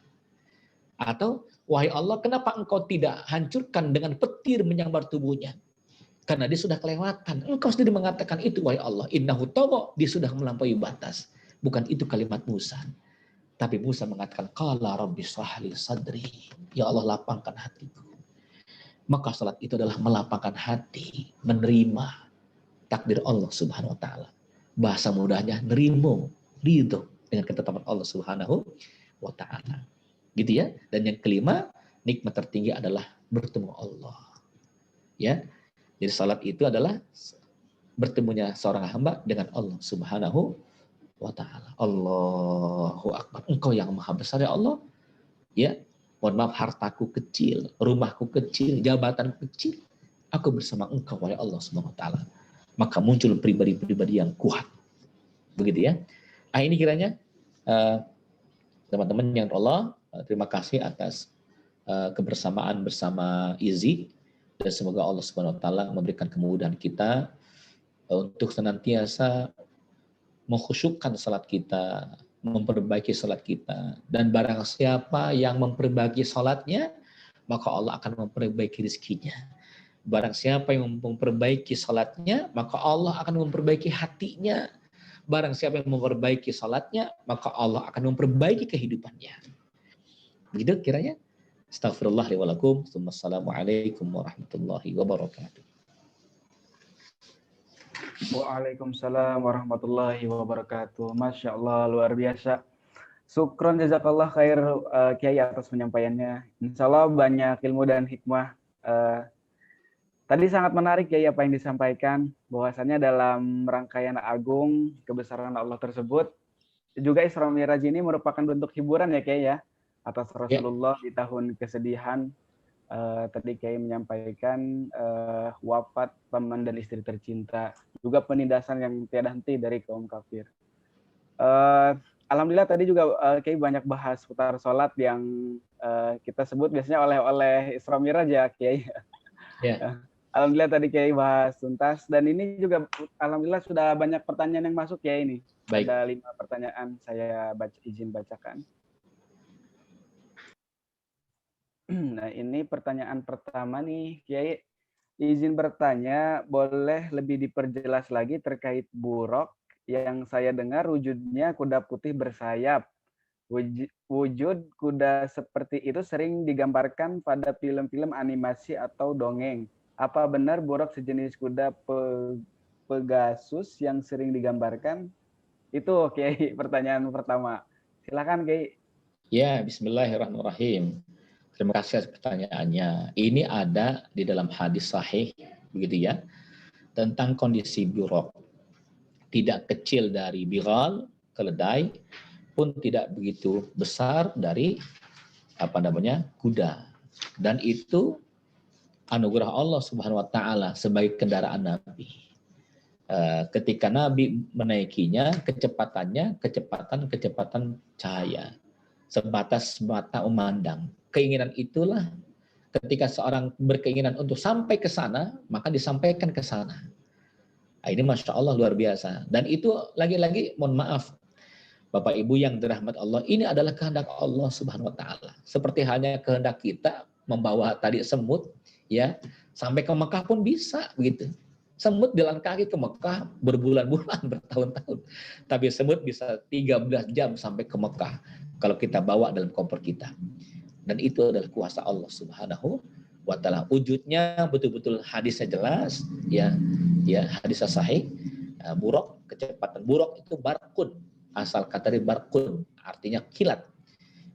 Atau, wahai Allah, kenapa engkau tidak hancurkan dengan petir menyambar tubuhnya? Karena dia sudah kelewatan. Engkau sendiri mengatakan itu, wahai Allah. Innahu tagha, dia sudah melampaui batas. Bukan itu kalimat Musa. Tapi Musa mengatakan, qala rabbi shrah li sadri. Ya Allah, lapangkan hatiku. Maka salat itu adalah melapangkan hati, menerima takdir Allah Subhanahu wa taala. Bahasa mudahnya nerimo, ridho dengan ketetapan Allah Subhanahu wa taala. Gitu ya. Dan yang kelima, nikmat tertinggi adalah bertemu Allah. Ya. Jadi salat itu adalah bertemunya seorang hamba dengan Allah Subhanahu wa ta'ala. Allahu Akbar. Engkau yang maha besar ya Allah. Ya, mohon maaf, hartaku kecil, rumahku kecil, jabatanku kecil. Aku bersama engkau ya Allah Subhanahu wa ta'ala. Maka muncul pribadi-pribadi yang kuat. Begitu ya. Ini kiranya teman-teman yang Allah, terima kasih atas kebersamaan bersama Izzy. Dan semoga Allah Subhanahu wa ta'ala memberikan kemudahan kita untuk senantiasa mengkhusyukkan salat kita, memperbaiki salat kita. Dan barang siapa yang memperbaiki salatnya, maka Allah akan memperbaiki rezekinya. Barang siapa yang memperbaiki salatnya, maka Allah akan memperbaiki hatinya. Barang siapa yang memperbaiki salatnya, maka Allah akan memperbaiki kehidupannya. Begitu kiranya. Astaghfirullah li wa lakum. Wassalamualaikum warahmatullahi wabarakatuh. Waalaikumsalam warahmatullahi wabarakatuh. Masya Allah, luar biasa. Syukron jazakallah khair Kiai atas penyampaiannya. Insya Allah banyak ilmu dan hikmah. Tadi sangat menarik Kiai apa yang disampaikan. Bahwasannya dalam rangkaian agung kebesaran Allah tersebut, juga Isra Mi'raj ini merupakan bentuk hiburan ya Kiai ya. Atas Rasulullah di tahun kesedihan. Tadi Kiai menyampaikan wafat paman dan istri tercinta, juga penindasan yang tiada henti dari kaum kafir. Alhamdulillah tadi juga Kiai banyak bahas putar sholat yang kita sebut biasanya oleh Isra Mi'raj ya Kiai. Yeah. Alhamdulillah tadi Kiai bahas tuntas, dan ini juga alhamdulillah sudah banyak pertanyaan yang masuk Kiai ini. Baik. Ada 5 pertanyaan, saya izin bacakan. Nah, ini pertanyaan pertama nih, Kiai. Izin bertanya, boleh lebih diperjelas lagi terkait buraq yang saya dengar wujudnya kuda putih bersayap. Wujud kuda seperti itu sering digambarkan pada film-film animasi atau dongeng. Apa benar buraq sejenis kuda Pegasus yang sering digambarkan? Itu, Kiai, pertanyaan pertama. Silakan, Kiai. Ya, bismillahirrahmanirrahim. Terima kasih atas pertanyaannya. Ini ada di dalam hadis sahih, begitu ya, tentang kondisi buraq. Tidak kecil dari bighal, keledai, pun tidak begitu besar dari kuda. Dan itu anugerah Allah Subhanahu wa taala sebagai kendaraan Nabi. Ketika Nabi menaikinya, kecepatan cahaya, sebatas mata memandang. Keinginan itulah ketika seorang berkeinginan untuk sampai ke sana, maka disampaikan ke sana. Nah, ini Masya Allah luar biasa. Dan itu lagi-lagi, mohon maaf, Bapak Ibu yang dirahmat Allah, ini adalah kehendak Allah Subhanahu wa taala. Seperti halnya kehendak kita membawa tadi semut ya, sampai ke Mekah pun bisa begitu. Semut jalan kaki ke Mekah berbulan-bulan, bertahun-tahun. Tapi semut bisa 13 jam sampai ke Mekah kalau kita bawa dalam koper kita. Dan itu adalah kuasa Allah Subhanahu wa taala. Wujudnya betul-betul hadisnya jelas ya. Ya, hadis sahih. Buraq, kecepatan buraq itu barkun. Asal kata dari barkun, artinya kilat.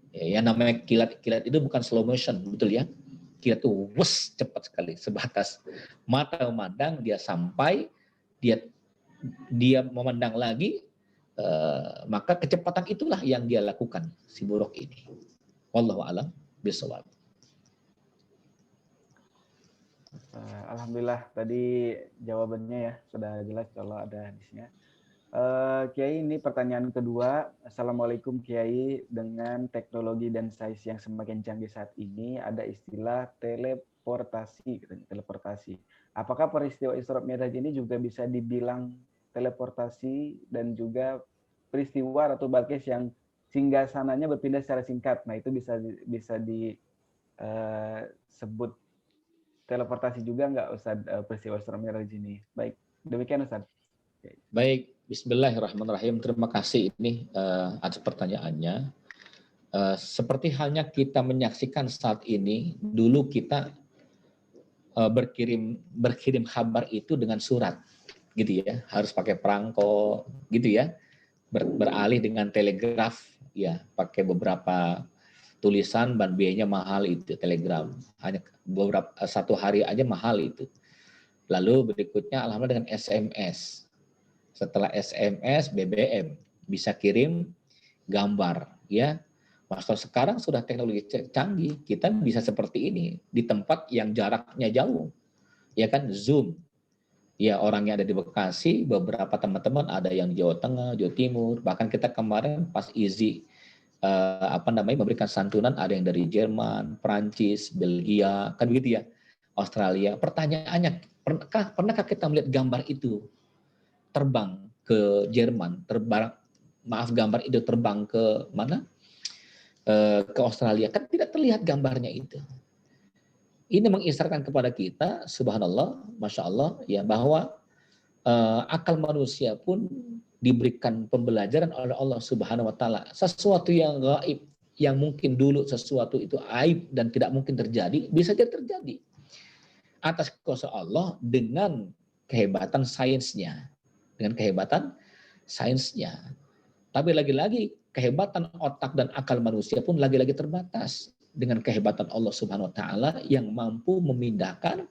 Ya, yang namanya kilat itu bukan slow motion, betul ya? Kilat itu wes, cepat sekali, sebatas mata memandang dia sampai, dia memandang lagi, maka kecepatan itulah yang dia lakukan si buraq ini. Wallahu a'lam bishawab. Alhamdulillah tadi jawabannya ya sudah jelas kalau ada hadisnya. Kiai, ini pertanyaan kedua. Assalamualaikum Kiai, dengan teknologi dan sains yang semakin canggih saat ini ada istilah teleportasi. Apakah peristiwa Isra Mi'raj ini juga bisa dibilang teleportasi dan juga peristiwa Ratu Balkis yang singgasananya berpindah secara singkat? Nah, itu bisa disebut teleportasi juga nggak Ustaz, peristiwa Isra Mi'raj ini? Baik, demikian Ustaz. Baik, bismillahirrahmanirrahim. Terima kasih ini atas pertanyaannya. Seperti halnya kita menyaksikan saat ini, dulu kita berkirim kabar itu dengan surat, gitu ya, harus pakai perangko, gitu ya, beralih dengan telegraf, ya, pakai beberapa tulisan dan biayanya mahal itu telegram, hanya beberapa 1 hari aja mahal itu. Lalu berikutnya alhamdulillah dengan SMS. Setelah SMS, BBM bisa kirim gambar, ya. Masalah sekarang sudah teknologi canggih, kita bisa seperti ini di tempat yang jaraknya jauh, ya kan, Zoom. Ya, orangnya ada di Bekasi, beberapa teman-teman ada yang di Jawa Tengah, Jawa Timur, bahkan kita kemarin pas Izi memberikan santunan ada yang dari Jerman, Prancis, Belgia, kan begitu ya, Australia. Pertanyaannya, pernahkah kita melihat gambar itu terbang ke Jerman, gambar itu terbang ke mana? Ke Australia, kan tidak terlihat gambarnya itu. Ini mengisyaratkan kepada kita, subhanallah, masya Allah, ya, bahwa akal manusia pun diberikan pembelajaran oleh Allah Subhanahu wa taala. Sesuatu yang gaib, yang mungkin dulu sesuatu itu aib dan tidak mungkin terjadi, bisa jadi terjadi. Atas kuasa Allah dengan kehebatan sainsnya. Tapi lagi-lagi kehebatan otak dan akal manusia pun lagi-lagi terbatas dengan kehebatan Allah Subhanahu wa taala yang mampu memindahkan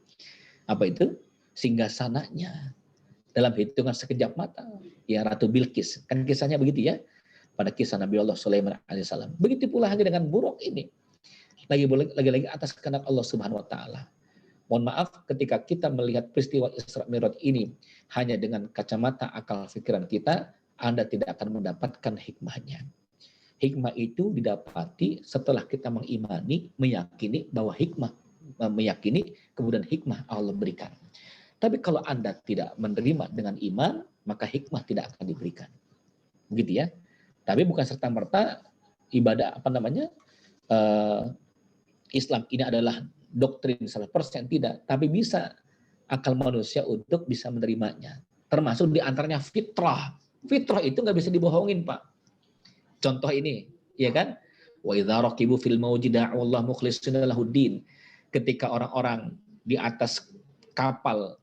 singgasananya dalam hitungan sekejap mata. Ya, Ratu Bilqis, kan kisahnya begitu ya, pada kisah Nabi Allah Sulaiman alaihissalam. Begitu pula hanya dengan buruk ini. Lagi-lagi atas kehendak Allah Subhanahu wa taala. Mohon maaf ketika kita melihat peristiwa Isra Mi'raj ini hanya dengan kacamata akal pikiran kita, Anda tidak akan mendapatkan hikmahnya. Hikmah itu didapati setelah kita mengimani, meyakini bahwa kemudian hikmah Allah berikan. Tapi kalau Anda tidak menerima dengan iman, maka hikmah tidak akan diberikan. Begitu ya. Tapi bukan serta-merta ibadah Islam ini adalah doktrin 100%, tidak. Tapi bisa akal manusia untuk bisa menerimanya. Termasuk diantaranya fitrah. Fitrah itu nggak bisa dibohongin, Pak. Contoh ini, ya kan? Wa idza raqibu fil mawji da'u Allah mukhlishina lahuddin. Ketika orang-orang di atas kapal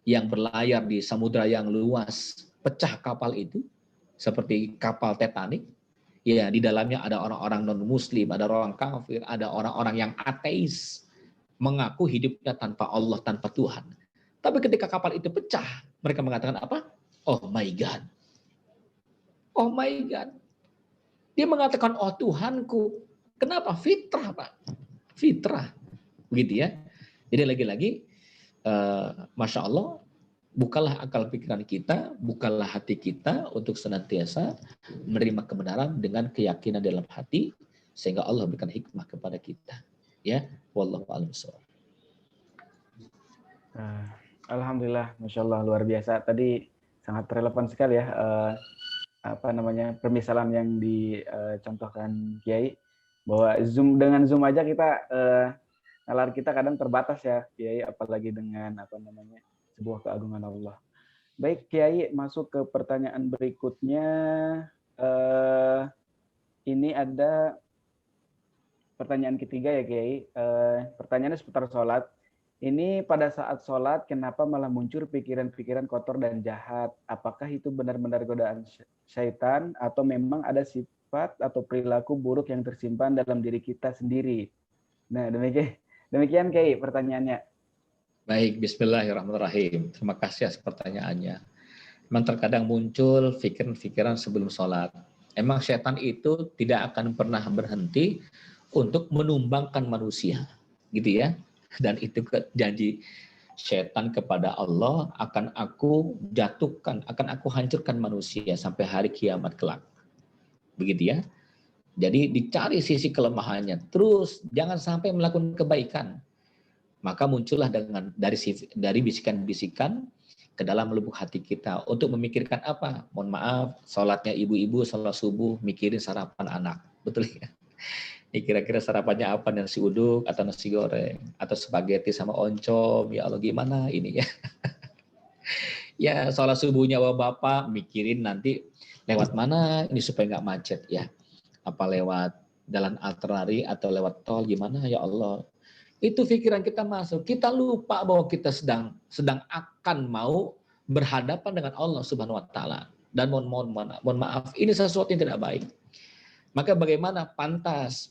yang berlayar di samudra yang luas, pecah kapal itu seperti kapal Titanic. Ya, di dalamnya ada orang-orang non-muslim, ada orang kafir, ada orang-orang yang ateis, mengaku hidupnya tanpa Allah, tanpa Tuhan. Tapi ketika kapal itu pecah, mereka mengatakan apa? Oh my God. Oh my God. Dia mengatakan, oh Tuhanku. Kenapa? Fitrah, Pak. Fitrah. Begitu ya. Jadi lagi-lagi, Masya Allah, bukalah akal pikiran kita, bukalah hati kita untuk senantiasa menerima kebenaran dengan keyakinan dalam hati, sehingga Allah berikan hikmah kepada kita. Ya, wallahu a'lam bishawab. Alhamdulillah, Masya Allah, luar biasa. Tadi sangat relevan sekali ya, permisalan yang dicontohkan Kiai, bahwa dengan Zoom aja kita, nalar kita kadang terbatas ya, Kiai, apalagi dengan sebuah keagungan Allah. Baik, Kiai, masuk ke pertanyaan berikutnya. Ini ada pertanyaan ketiga ya, Kiai. Pertanyaannya seputar sholat. Ini pada saat sholat, kenapa malah muncul pikiran-pikiran kotor dan jahat? Apakah itu benar-benar godaan syaitan, atau memang ada sifat atau perilaku buruk yang tersimpan dalam diri kita sendiri? Nah, demikian Kiai pertanyaannya. Baik, bismillahirrahmanirrahim. Terima kasih atas pertanyaannya. Memang terkadang muncul pikiran-pikiran sebelum sholat. Emang syaitan itu tidak akan pernah berhenti untuk menumbangkan manusia, gitu ya. Dan itu janji syaitan kepada Allah, akan aku jatuhkan, akan aku hancurkan manusia sampai hari kiamat kelak. Begitu ya. Jadi dicari sisi kelemahannya, terus jangan sampai melakukan kebaikan. Maka muncullah dari bisikan-bisikan ke dalam lubuk hati kita untuk memikirkan apa? Mohon maaf, sholatnya ibu-ibu, sholat subuh, mikirin sarapan anak. Betul ya? Ini kira-kira sarapannya apa, nasi uduk atau nasi goreng atau spaghetti sama oncom, ya Allah gimana ini ya. Ya sholat subuhnya bapak mikirin nanti lewat mana ini supaya nggak macet ya, apa lewat jalan arteri atau lewat tol gimana ya Allah. Itu pikiran kita masuk, kita lupa bahwa kita sedang akan mau berhadapan dengan Allah Subhanahu wa taala. Dan mohon maaf, ini sesuatu yang tidak baik. Maka bagaimana pantas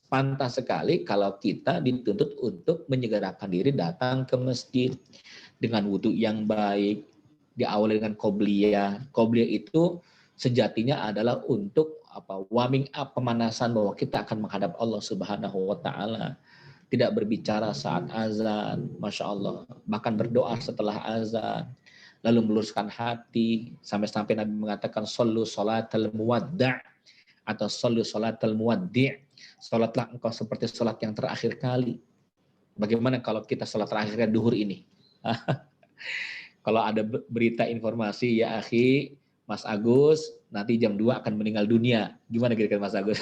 sekali kalau kita dituntut untuk menyegerakan diri datang ke masjid dengan wudhu yang baik, diawali dengan qobliyah. Qobliyah itu sejatinya adalah untuk warming up, pemanasan bahwa kita akan menghadap Allah Subhanahu wa taala. Tidak berbicara saat azan, Masya Allah, bahkan berdoa setelah azan, lalu meluruskan hati, sampai Nabi mengatakan shollu sholatal muwadda' atau shollu sholatal muwaddi', sholatlah engkau seperti sholat yang terakhir kali. Bagaimana kalau kita sholat terakhirnya duhur ini? Kalau ada berita informasi, ya akhi, Mas Agus, nanti jam 2 akan meninggal dunia. Gimana kira-kira Mas Agus?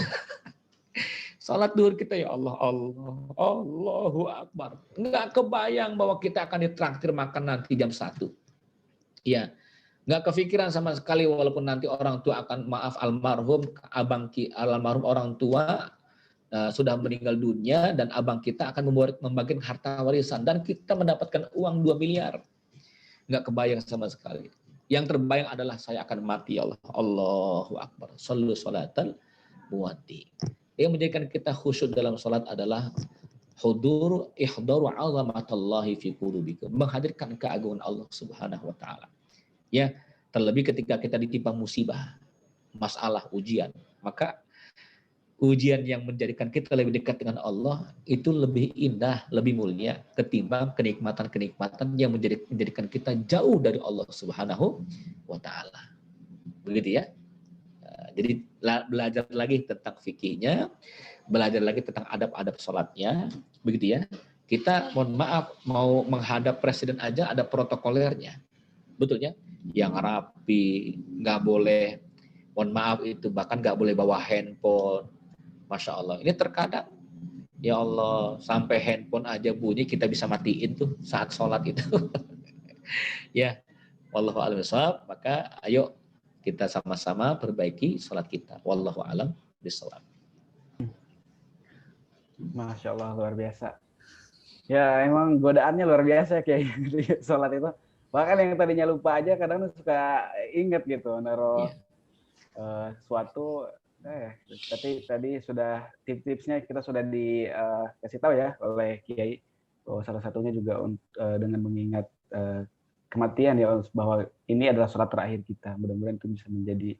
Salat duhur kita ya Allah, Allahu Akbar. Nggak kebayang bahwa kita akan ditraktir makan nanti jam 1. Ya, nggak kepikiran sama sekali walaupun nanti orang tua akan, maaf almarhum, almarhum orang tua sudah meninggal dunia dan abang kita akan membagikan harta warisan dan kita mendapatkan uang 2 miliar. Nggak kebayang sama sekali. Yang terbayang adalah saya akan mati ya Allah. Allahu Akbar. Shollu sholatal muwaddi'. Yang menjadikan kita khusyuk dalam salat adalah ihdaru 'azamatallahi fi qulubikum, menghadirkan keagungan Allah Subhanahu wa taala. Ya, terlebih ketika kita ditimpa musibah, masalah, ujian, maka ujian yang menjadikan kita lebih dekat dengan Allah itu lebih indah, lebih mulia ketimbang kenikmatan-kenikmatan yang menjadikan kita jauh dari Allah Subhanahu wa taala. Begitu ya. Jadi belajar lagi tentang fikihnya, belajar lagi tentang adab-adab sholatnya, begitu ya. Kita mohon maaf mau menghadap presiden aja ada protokolernya, betulnya. Yang rapi, nggak boleh, mohon maaf itu bahkan nggak boleh bawa handphone, Masya Allah. Ini terkadang, ya Allah, sampai handphone aja bunyi kita bisa matiin tuh saat sholat itu. Ya, wallahu a'lam bishawab. Maka ayo kita sama-sama perbaiki sholat kita. Wallahu a'lam bishawab. Masya Allah, luar biasa. Ya, emang godaannya luar biasa kayak sholat itu. Bahkan yang tadinya lupa aja kadang suka inget gitu, naruh sesuatu. Tapi tadi sudah tips-tipsnya kita sudah dikasih tahu ya oleh Kiai. Bahwa salah satunya juga dengan mengingat kematian ya, bahwa ini adalah sholat terakhir kita. Mudah-mudahan itu bisa menjadi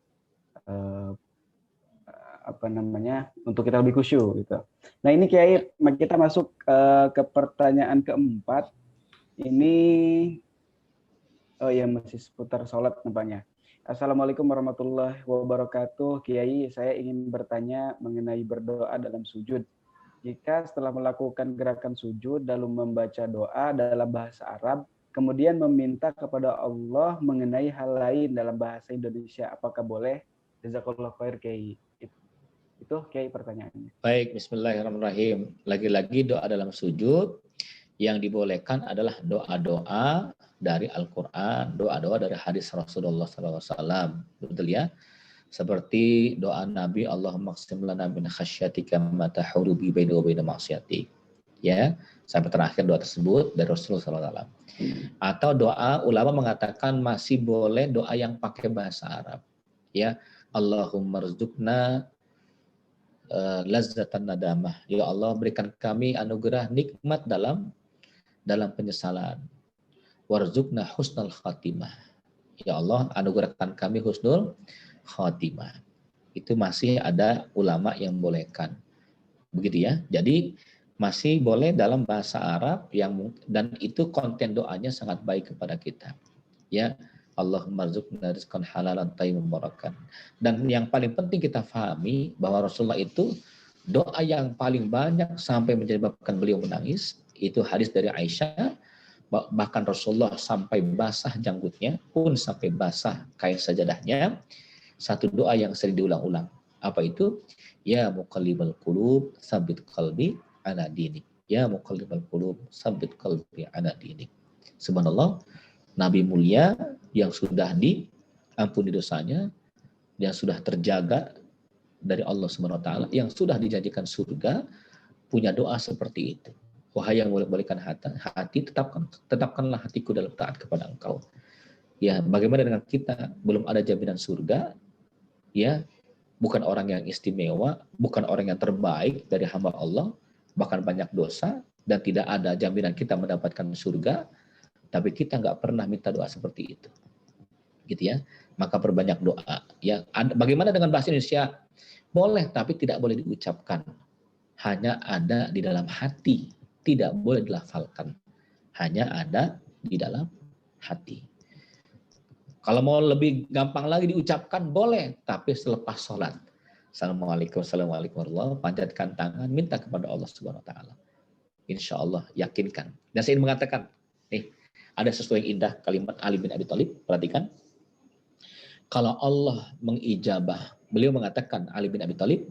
untuk kita lebih khusyuk gitu. Nah ini Kiai, kita masuk ke pertanyaan keempat. Ini masih seputar sholat nampaknya. Assalamualaikum warahmatullahi wabarakatuh. Kiai, saya ingin bertanya mengenai berdoa dalam sujud. jika setelah melakukan gerakan sujud lalu membaca doa dalam bahasa Arab, kemudian meminta kepada Allah mengenai hal lain dalam bahasa Indonesia, apakah boleh? Jazakallah khair Kiai. Itu Kiai pertanyaannya. Baik, bismillahirrahmanirrahim. Lagi-lagi doa dalam sujud yang dibolehkan adalah doa-doa dari Al-Quran, doa-doa dari hadis Rasulullah SAW. Betul ya? Seperti doa Nabi, Allahumma qsim lana min khasyatika ma tahulu bi baina wa baina ma'siyatik. Ya, sampai terakhir doa tersebut dari Rasulullah SAW. Atau doa ulama mengatakan masih boleh doa yang pakai bahasa Arab. Ya, Allahumma rzuqna lazzatan nadamah. Ya Allah, berikan kami anugerah nikmat dalam penyesalan. Warzuqna husnul khatimah. Ya Allah, anugerahkan kami husnul khatimah. Itu masih ada ulama yang bolehkan. Begitu ya. Jadi masih boleh dalam bahasa Arab dan itu konten doanya sangat baik kepada kita. Ya, Allahumma rzuqna rizqan halalan thayyiban mubarakan. Dan yang paling penting kita pahami bahwa Rasulullah itu doa yang paling banyak sampai menyebabkan beliau menangis itu hadis dari Aisyah. Bahkan Rasulullah sampai basah janggutnya pun sampai basah kain sajadahnya. Satu doa yang sering diulang-ulang. Apa itu? Ya muqallibal qulub, tsabbit qalbi ala dinik. Ya muqallibal qulub, tsabbit qalbi ala dinik. Subhanallah, Nabi mulia yang sudah diampuni dosanya, yang sudah terjaga dari Allah Subhanahu wa taala, yang sudah dijanjikan surga, punya doa seperti itu. Wahai yang membolehkan hati, tetapkanlah hatiku dalam taat kepada Engkau. Ya, bagaimana dengan kita? Belum ada jaminan surga, ya, bukan orang yang istimewa, bukan orang yang terbaik dari hamba Allah, bahkan banyak dosa, dan tidak ada jaminan kita mendapatkan surga, tapi kita nggak pernah minta doa seperti itu. Gitu ya. Maka perbanyak doa. Ya, bagaimana dengan bahasa Indonesia? Boleh, tapi tidak boleh diucapkan. Hanya ada di dalam hati, tidak boleh dilafalkan. Hanya ada di dalam hati. Kalau mau lebih gampang lagi diucapkan boleh, tapi selepas sholat. Assalamualaikum warahmatullahi wabarakatuh. Panjatkan tangan, minta kepada Allah Subhanahu wa taala. Insya Allah yakinkan. Dan saya ingin mengatakan, nih, ada sesuatu yang indah kalimat Ali bin Abi Thalib. Perhatikan. Kalau Allah mengijabah, beliau mengatakan Ali bin Abi Thalib,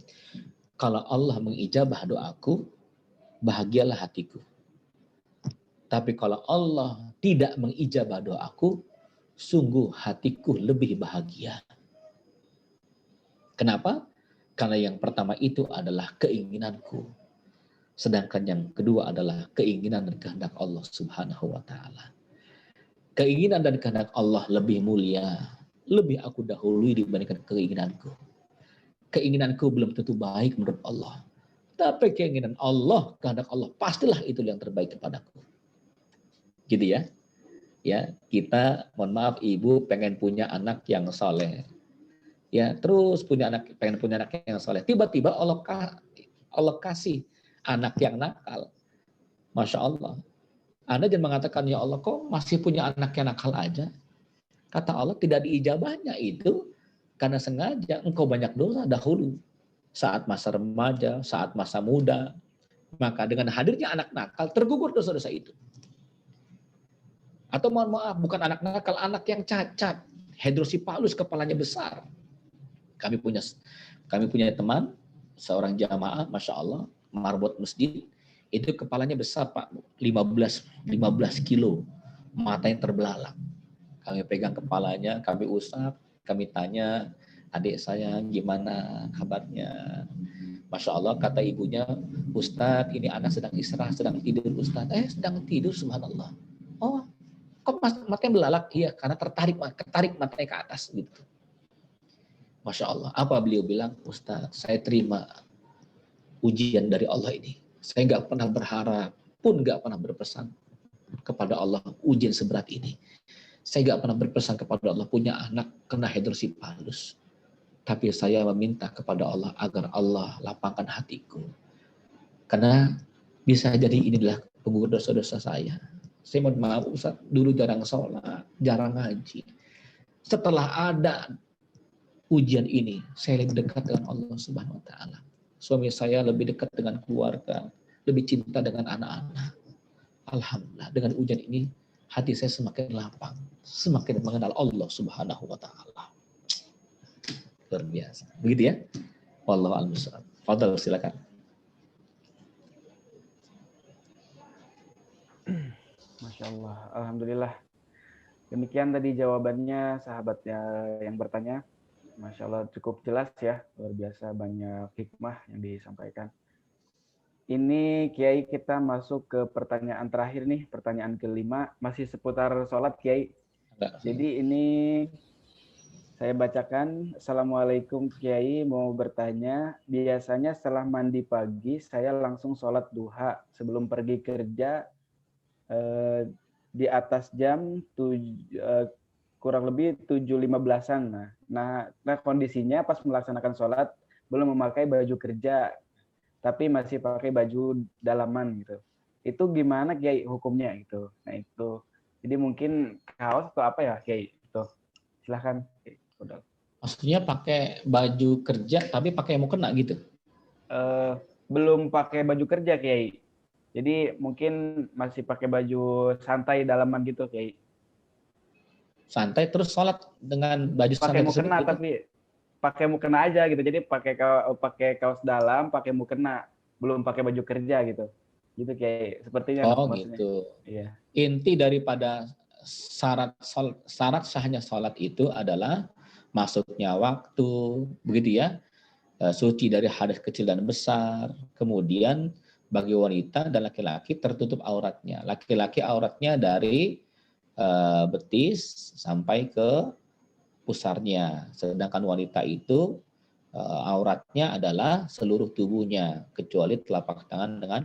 kalau Allah mengijabah doaku, bahagialah hatiku. Tapi kalau Allah tidak mengijabah doaku, sungguh hatiku lebih bahagia. Kenapa? Karena yang pertama itu adalah keinginanku. Sedangkan yang kedua adalah keinginan dan kehendak Allah Subhanahu wa taala. Keinginan dan kehendak Allah lebih mulia, lebih aku dahului dibandingkan keinginanku. Keinginanku belum tentu baik menurut Allah. Tapi keinginan Allah, kehendak Allah, pastilah itu yang terbaik kepadaku. Gitu ya. Ya, kita mohon maaf ibu pengen punya anak yang soleh. Ya, terus pengen punya anak yang soleh. Tiba-tiba Allah kasih anak yang nakal. Masya Allah. Anda jangan mengatakan, ya Allah kok masih punya anak yang nakal aja. Kata Allah tidak diijabahnya itu karena sengaja engkau banyak dosa dahulu. Saat masa remaja, saat masa muda. Maka dengan hadirnya anak nakal tergugur dosa-dosa itu. Atau mohon maaf, bukan anak nakal, anak yang cacat. Hidrosipalus kepalanya besar. Kami punya teman, seorang jamaah, Masya Allah, marbot masjid, itu kepalanya besar Pak, 15 kilo, matanya terbelalak. Kami pegang kepalanya, kami usap, kami tanya, adik saya gimana kabarnya? Masya Allah, kata ibunya, Ustadz, ini anak sedang istirahat, sedang tidur Ustadz. Sedang tidur, subhanallah. Oh, kok matanya belalak? Iya, karena ketarik matanya ke atas gitu. Masya Allah. Apa beliau bilang? Ustaz, saya terima ujian dari Allah ini. Saya nggak pernah berharap, pun nggak pernah berpesan kepada Allah ujian seberat ini. Saya nggak pernah berpesan kepada Allah punya anak kena hidrosipalus. Tapi saya meminta kepada Allah agar Allah lapangkan hatiku. Karena bisa jadi inilah penggugur dosa-dosa saya. Saya mohon maaf Ustaz, dulu jarang sholat, jarang ngaji. Setelah ada ujian ini, saya lebih dekat dengan Allah Subhanahu wa taala. suami saya lebih dekat dengan keluarga, lebih cinta dengan anak-anak. Alhamdulillah, dengan ujian ini hati saya semakin lapang, semakin mengenal Allah Subhanahu wa taala. Luar biasa. Begitu ya? Wallahu a'lam bishawab. Fadhal, silakan. Masya Allah, alhamdulillah. Demikian tadi jawabannya sahabatnya yang bertanya. Masya Allah cukup jelas ya, luar biasa banyak hikmah yang disampaikan. Ini Kiai kita masuk ke pertanyaan terakhir nih, pertanyaan kelima, masih seputar sholat Kiai. Jadi ini saya bacakan. Assalamualaikum Kiai, mau bertanya, biasanya setelah mandi pagi saya langsung sholat duha sebelum pergi kerja di atas jam kurang lebih 7.15-an. Nah, kondisinya pas melaksanakan sholat belum memakai baju kerja, tapi masih pakai baju dalaman gitu. Itu gimana Kiai hukumnya gitu? Nah itu, jadi mungkin kaos atau apa ya Kiai? Itu silahkan. Maksudnya pakai baju kerja tapi pakai mukena gitu? Belum pakai baju kerja Kiai. Jadi mungkin masih pakai baju santai dalaman gitu Kiai. Santai terus sholat dengan baju pakai santai mukena gitu? Tapi pakai mukena aja gitu. Jadi pakai kaos dalam, pakai mukena, belum pakai baju kerja gitu. Gitu Kiai. Sepertinya maksudnya. Gitu. Iya. Inti daripada syarat sahnya sholat itu adalah masuknya waktu, begitu ya, suci dari hadas kecil dan besar, kemudian bagi wanita dan laki-laki tertutup auratnya. Laki-laki auratnya dari betis sampai ke pusarnya, sedangkan wanita itu auratnya adalah seluruh tubuhnya kecuali telapak tangan dengan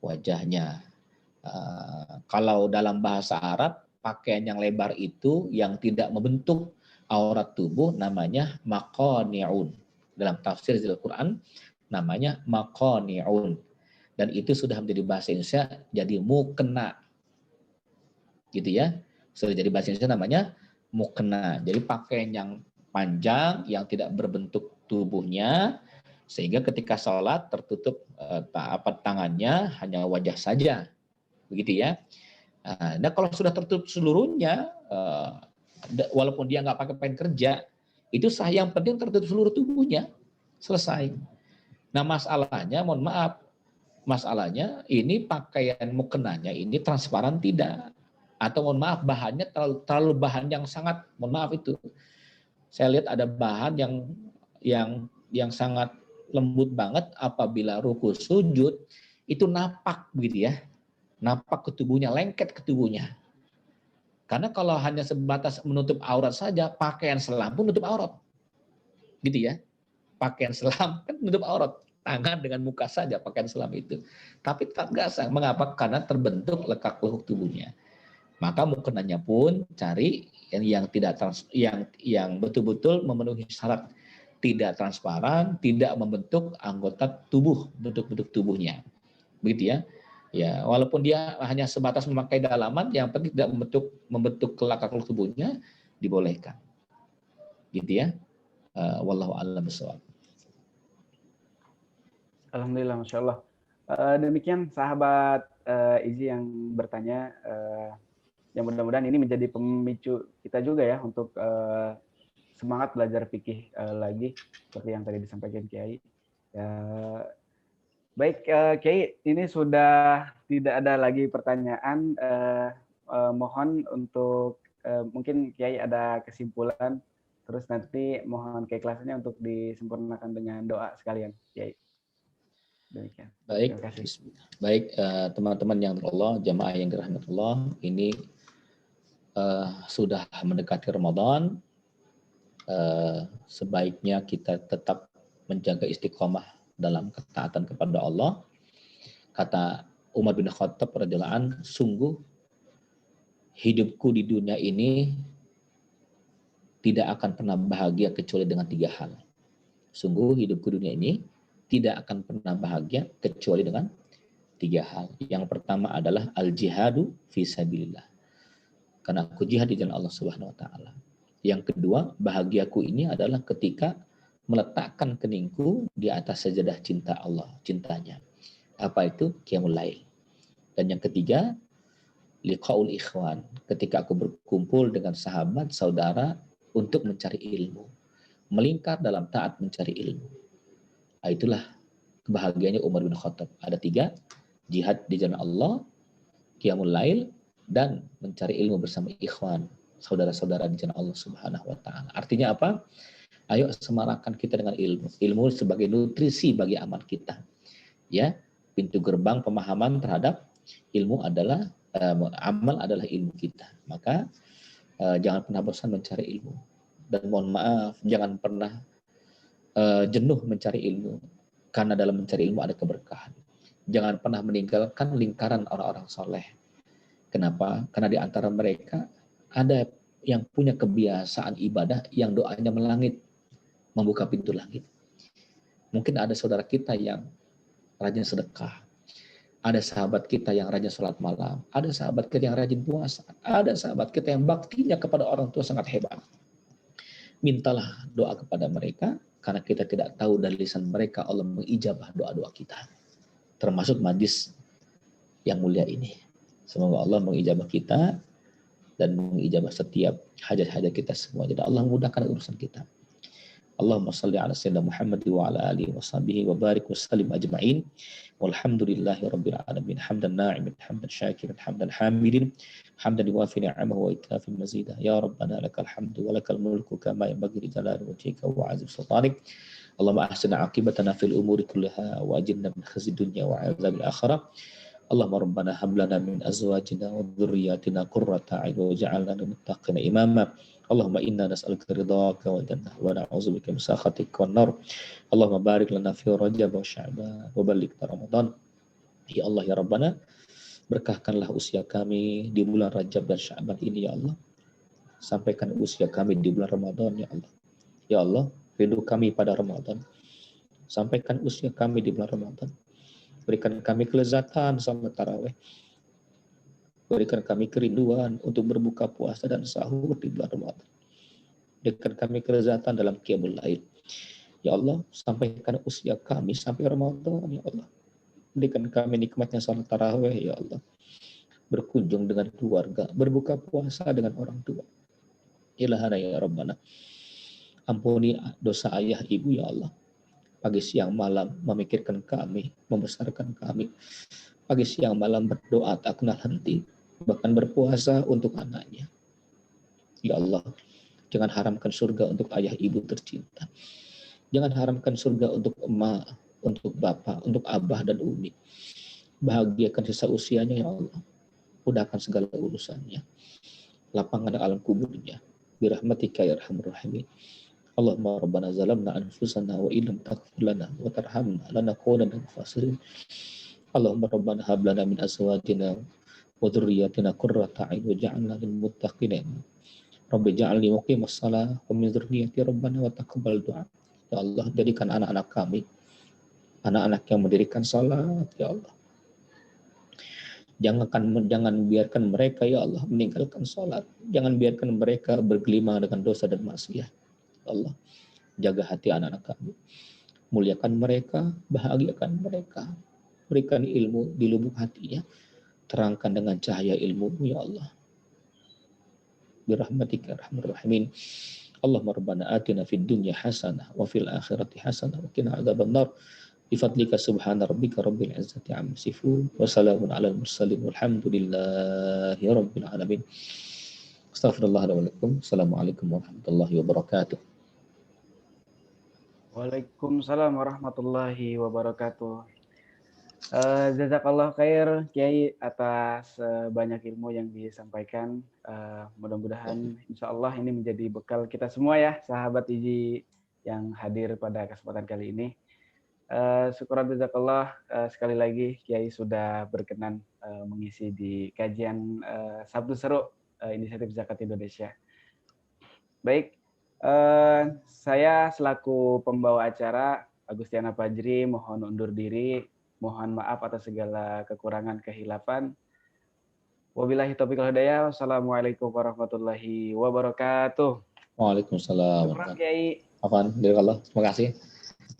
wajahnya. Kalau dalam bahasa Arab, pakaian yang lebar itu yang tidak membentuk aurat tubuh namanya maqani'un. Dalam tafsir Al-Quran namanya maqani'un. Dan itu sudah menjadi bahasa Indonesia jadi mukena. Gitu ya. Sudah jadi bahasa Indonesia namanya mukena. Jadi pakaian yang panjang yang tidak berbentuk tubuhnya sehingga ketika sholat tertutup tangannya, hanya wajah saja. Begitu ya. Nah kalau sudah tertutup seluruhnya, walaupun dia nggak pakai pakaian kerja, itu sah, yang penting tertutup seluruh tubuhnya, selesai. Nah masalahnya, mohon maaf, masalahnya ini pakaian mukenanya ini transparan tidak, atau mohon maaf bahannya terlalu bahan yang sangat, mohon maaf itu, saya lihat ada bahan yang sangat lembut banget, apabila ruku sujud itu napak begitu ya. Nampak ke tubuhnya, lengket ke tubuhnya. Karena kalau hanya sebatas menutup aurat saja, pakaian selam pun menutup aurat. Gitu ya. Pakaian selam kan menutup aurat. Tangan dengan muka saja pakaian selam itu. Tapi tetap nggak sah. Mengapa? Karena terbentuk lekak lehuk tubuhnya. Maka mukenanya pun cari yang tidak yang betul-betul memenuhi syarat, tidak transparan, tidak membentuk anggota tubuh, bentuk-bentuk tubuhnya. Begitu ya. Ya, walaupun dia hanya sebatas memakai dalaman, yang penting tidak membentuk lekak tubuhnya, dibolehkan. Gitu ya. Wallahu a'lam bishawab. Alhamdulillah, Masya Allah. Demikian sahabat Izzy yang bertanya. Yang mudah-mudahan ini menjadi pemicu kita juga ya untuk semangat belajar fikih lagi, seperti yang tadi disampaikan Kiai. Baik, Kiai, ini sudah tidak ada lagi pertanyaan. Mohon untuk mungkin Kiai ada kesimpulan, terus nanti mohon keikhlasannya untuk disempurnakan dengan doa sekalian, Kiai. Demikian. Baik, terima kasih. Baik, teman-teman yang Allah, jamaah yang dirahmati Allah, ini sudah mendekati Ramadan. Sebaiknya kita tetap menjaga istiqomah dalam ketaatan kepada Allah. Kata Umar bin Khattab radhiyallahu anhu, sungguh hidupku di dunia ini tidak akan pernah bahagia kecuali dengan 3 hal. Sungguh hidupku di dunia ini tidak akan pernah bahagia kecuali dengan 3 hal. Yang pertama adalah al-jihadu fi sabilillah. Karena aku jihad di jalan Allah Subhanahu wa taala. Yang kedua, bahagiaku ini adalah ketika meletakkan keningku di atas sajadah cinta Allah, cintanya. Apa itu? Qiyamul Lail. Dan yang ketiga, liqaul ikhwan, ketika aku berkumpul dengan sahabat, saudara untuk mencari ilmu, melingkar dalam taat mencari ilmu. Nah, itulah kebahagiaannya Umar bin Khattab. Ada 3, jihad di jalan Allah, qiyamul lail, dan mencari ilmu bersama ikhwan, saudara-saudara di jalan Allah Subhanahu wa taala. Artinya apa? Ayo semarakkan kita dengan ilmu. Ilmu sebagai nutrisi bagi amal kita. Ya, pintu gerbang pemahaman terhadap ilmu adalah amal adalah ilmu kita. Maka jangan pernah bosan mencari ilmu. Dan mohon maaf, jangan pernah jenuh mencari ilmu. Karena dalam mencari ilmu ada keberkahan. Jangan pernah meninggalkan lingkaran orang-orang soleh. Kenapa? Karena di antara mereka ada yang punya kebiasaan ibadah yang doanya melangit, membuka pintu langit. Mungkin ada saudara kita yang rajin sedekah, ada sahabat kita yang rajin sholat malam, ada sahabat kita yang rajin puasa, ada sahabat kita yang baktinya kepada orang tua sangat hebat. Mintalah doa kepada mereka, karena kita tidak tahu dari lisan mereka Allah mengijabah doa-doa kita. Termasuk majlis yang mulia ini. Semoga Allah mengijabah kita dan mengijabah setiap hajat-hajat kita semua. Jadi Allah mudahkan urusan kita. Allahumma salli ala sayyidina Muhammad wa ala alihi wa sahbihi wa barik wa sallim ajma'in. Walhamdulillahi rabbil alamin. Hamdan na'imin, hamdan syakirin, hamdan hamidin, hamdan yuwafi ni'amahu wa ikafi mazida. Ya Rabbana lakal hamdu wa lakal mulku kama yanbaghi li jalali wajhika wa 'azimi sultanik. Allahumma ahsina aqibatana fil umuri kullaha wa ajirna min khizyi dunya wa 'adzabil akhirah. Allahumma rabbana hab lana min azwajina wa dhurriyyatina qurrata a'yun waj'alna lil muttaqina imama. Allahumma inna nas'aluka ridhaka wal jannah wa na'udzubika min sakhatika wan nar. Allahumma barik lana fi Rajab wa Sya'ban wa ballighna Ramadan. Ya Allah ya Rabbana, berkahkanlah usia kami di bulan Rajab dan Sya'ban ini ya Allah. Sampaikan usia kami di bulan Ramadan ya Allah. Ya Allah, ridho kami pada Ramadan. Sampaikan usia kami di bulan Ramadan. Berikan kami kelezatan sama tarawih. Berikan kami kerinduan untuk berbuka puasa dan sahur di bulan Ramadan. Berikan kami kelezatan dalam qiyamul lail. Ya Allah, sampaikan usia kami sampai Ramadan ya Allah. Berikan kami nikmatnya salat tarawih ya Allah. Berkunjung dengan keluarga, berbuka puasa dengan orang tua. Ilahana ya Rabbana. Ampuni dosa ayah ibu ya Allah. Pagi siang malam memikirkan kami, membesarkan kami. Pagi siang malam berdoa tak kenal henti, bahkan berpuasa untuk anaknya. Ya Allah, jangan haramkan surga untuk ayah ibu tercinta. Jangan haramkan surga untuk emak, untuk bapak, untuk abah dan umi. Bahagiakan sisa usianya ya Allah. Mudahkan segala urusannya. Lapangan alam kuburnya. Birahmatika ya arhamar rahimin. Allahumma rabbana zalamna anfusana wa illam taghfir lana wa tarhamna lanakunanna minal khasirin. Allahumma rabbana hab lana min azwajina wa dhurriyyatina qurrata a'yun waj'alna lil muttaqina imama. Rabbi ja'alni muqimas shalah wa min dhurriyyati rabbana wa taqabbal du'a. Ya Allah, jadikan anak-anak kami anak-anak yang mendirikan salat ya Allah. Jangan biarkan mereka ya Allah meninggalkan salat. Jangan biarkan mereka bergelimang dengan dosa dan maksiat. Allah, jaga hati anak-anak kami. Muliakan mereka, bahagiakan mereka. Berikan ilmu di lubuk hatinya. Terangkan dengan cahaya ilmu ya Allah. Birahmatika arhamar rahimin. Allahumma rabbana atina fid dunya hasanah wa fil akhirati hasanah wa qina adzabannar. Bifadlika subhana rabbika rabbil izzati amma yasifun wa salamun alal mursalin walhamdulillahi rabbil alamin. Astaghfirullahaladzim. Assalamualaikum warahmatullahi wabarakatuh. Waalaikumsalam warahmatullahi wabarakatuh. Jazakallah khair Kiai atas banyak ilmu yang disampaikan. Mudah-mudahan insya Allah ini menjadi bekal kita semua ya, sahabat IZI yang hadir pada kesempatan kali ini. Syukuran jazakallah sekali lagi Kiai sudah berkenan mengisi di kajian Sabtu Seru Inisiatif Zakat Indonesia. Baik, saya selaku pembawa acara Agustiana Fajri mohon undur diri, mohon maaf atas segala kekurangan kehilafan. Wabillahi taufiq wal hidayah. Wassalamualaikum warahmatullahi wabarakatuh. Waalaikumsalam. Syukran Kiai. Afwan, jazakallah. Terima kasih.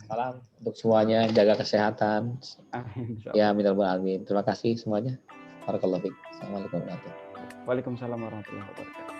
Salam untuk semuanya, jaga kesehatan. Amin. Ya, minal alamin. Terima kasih semuanya. Barakallahu fiik. Assalamualaikum warahmatullahi wabarakatuh. Waalaikumsalam warahmatullahi wabarakatuh.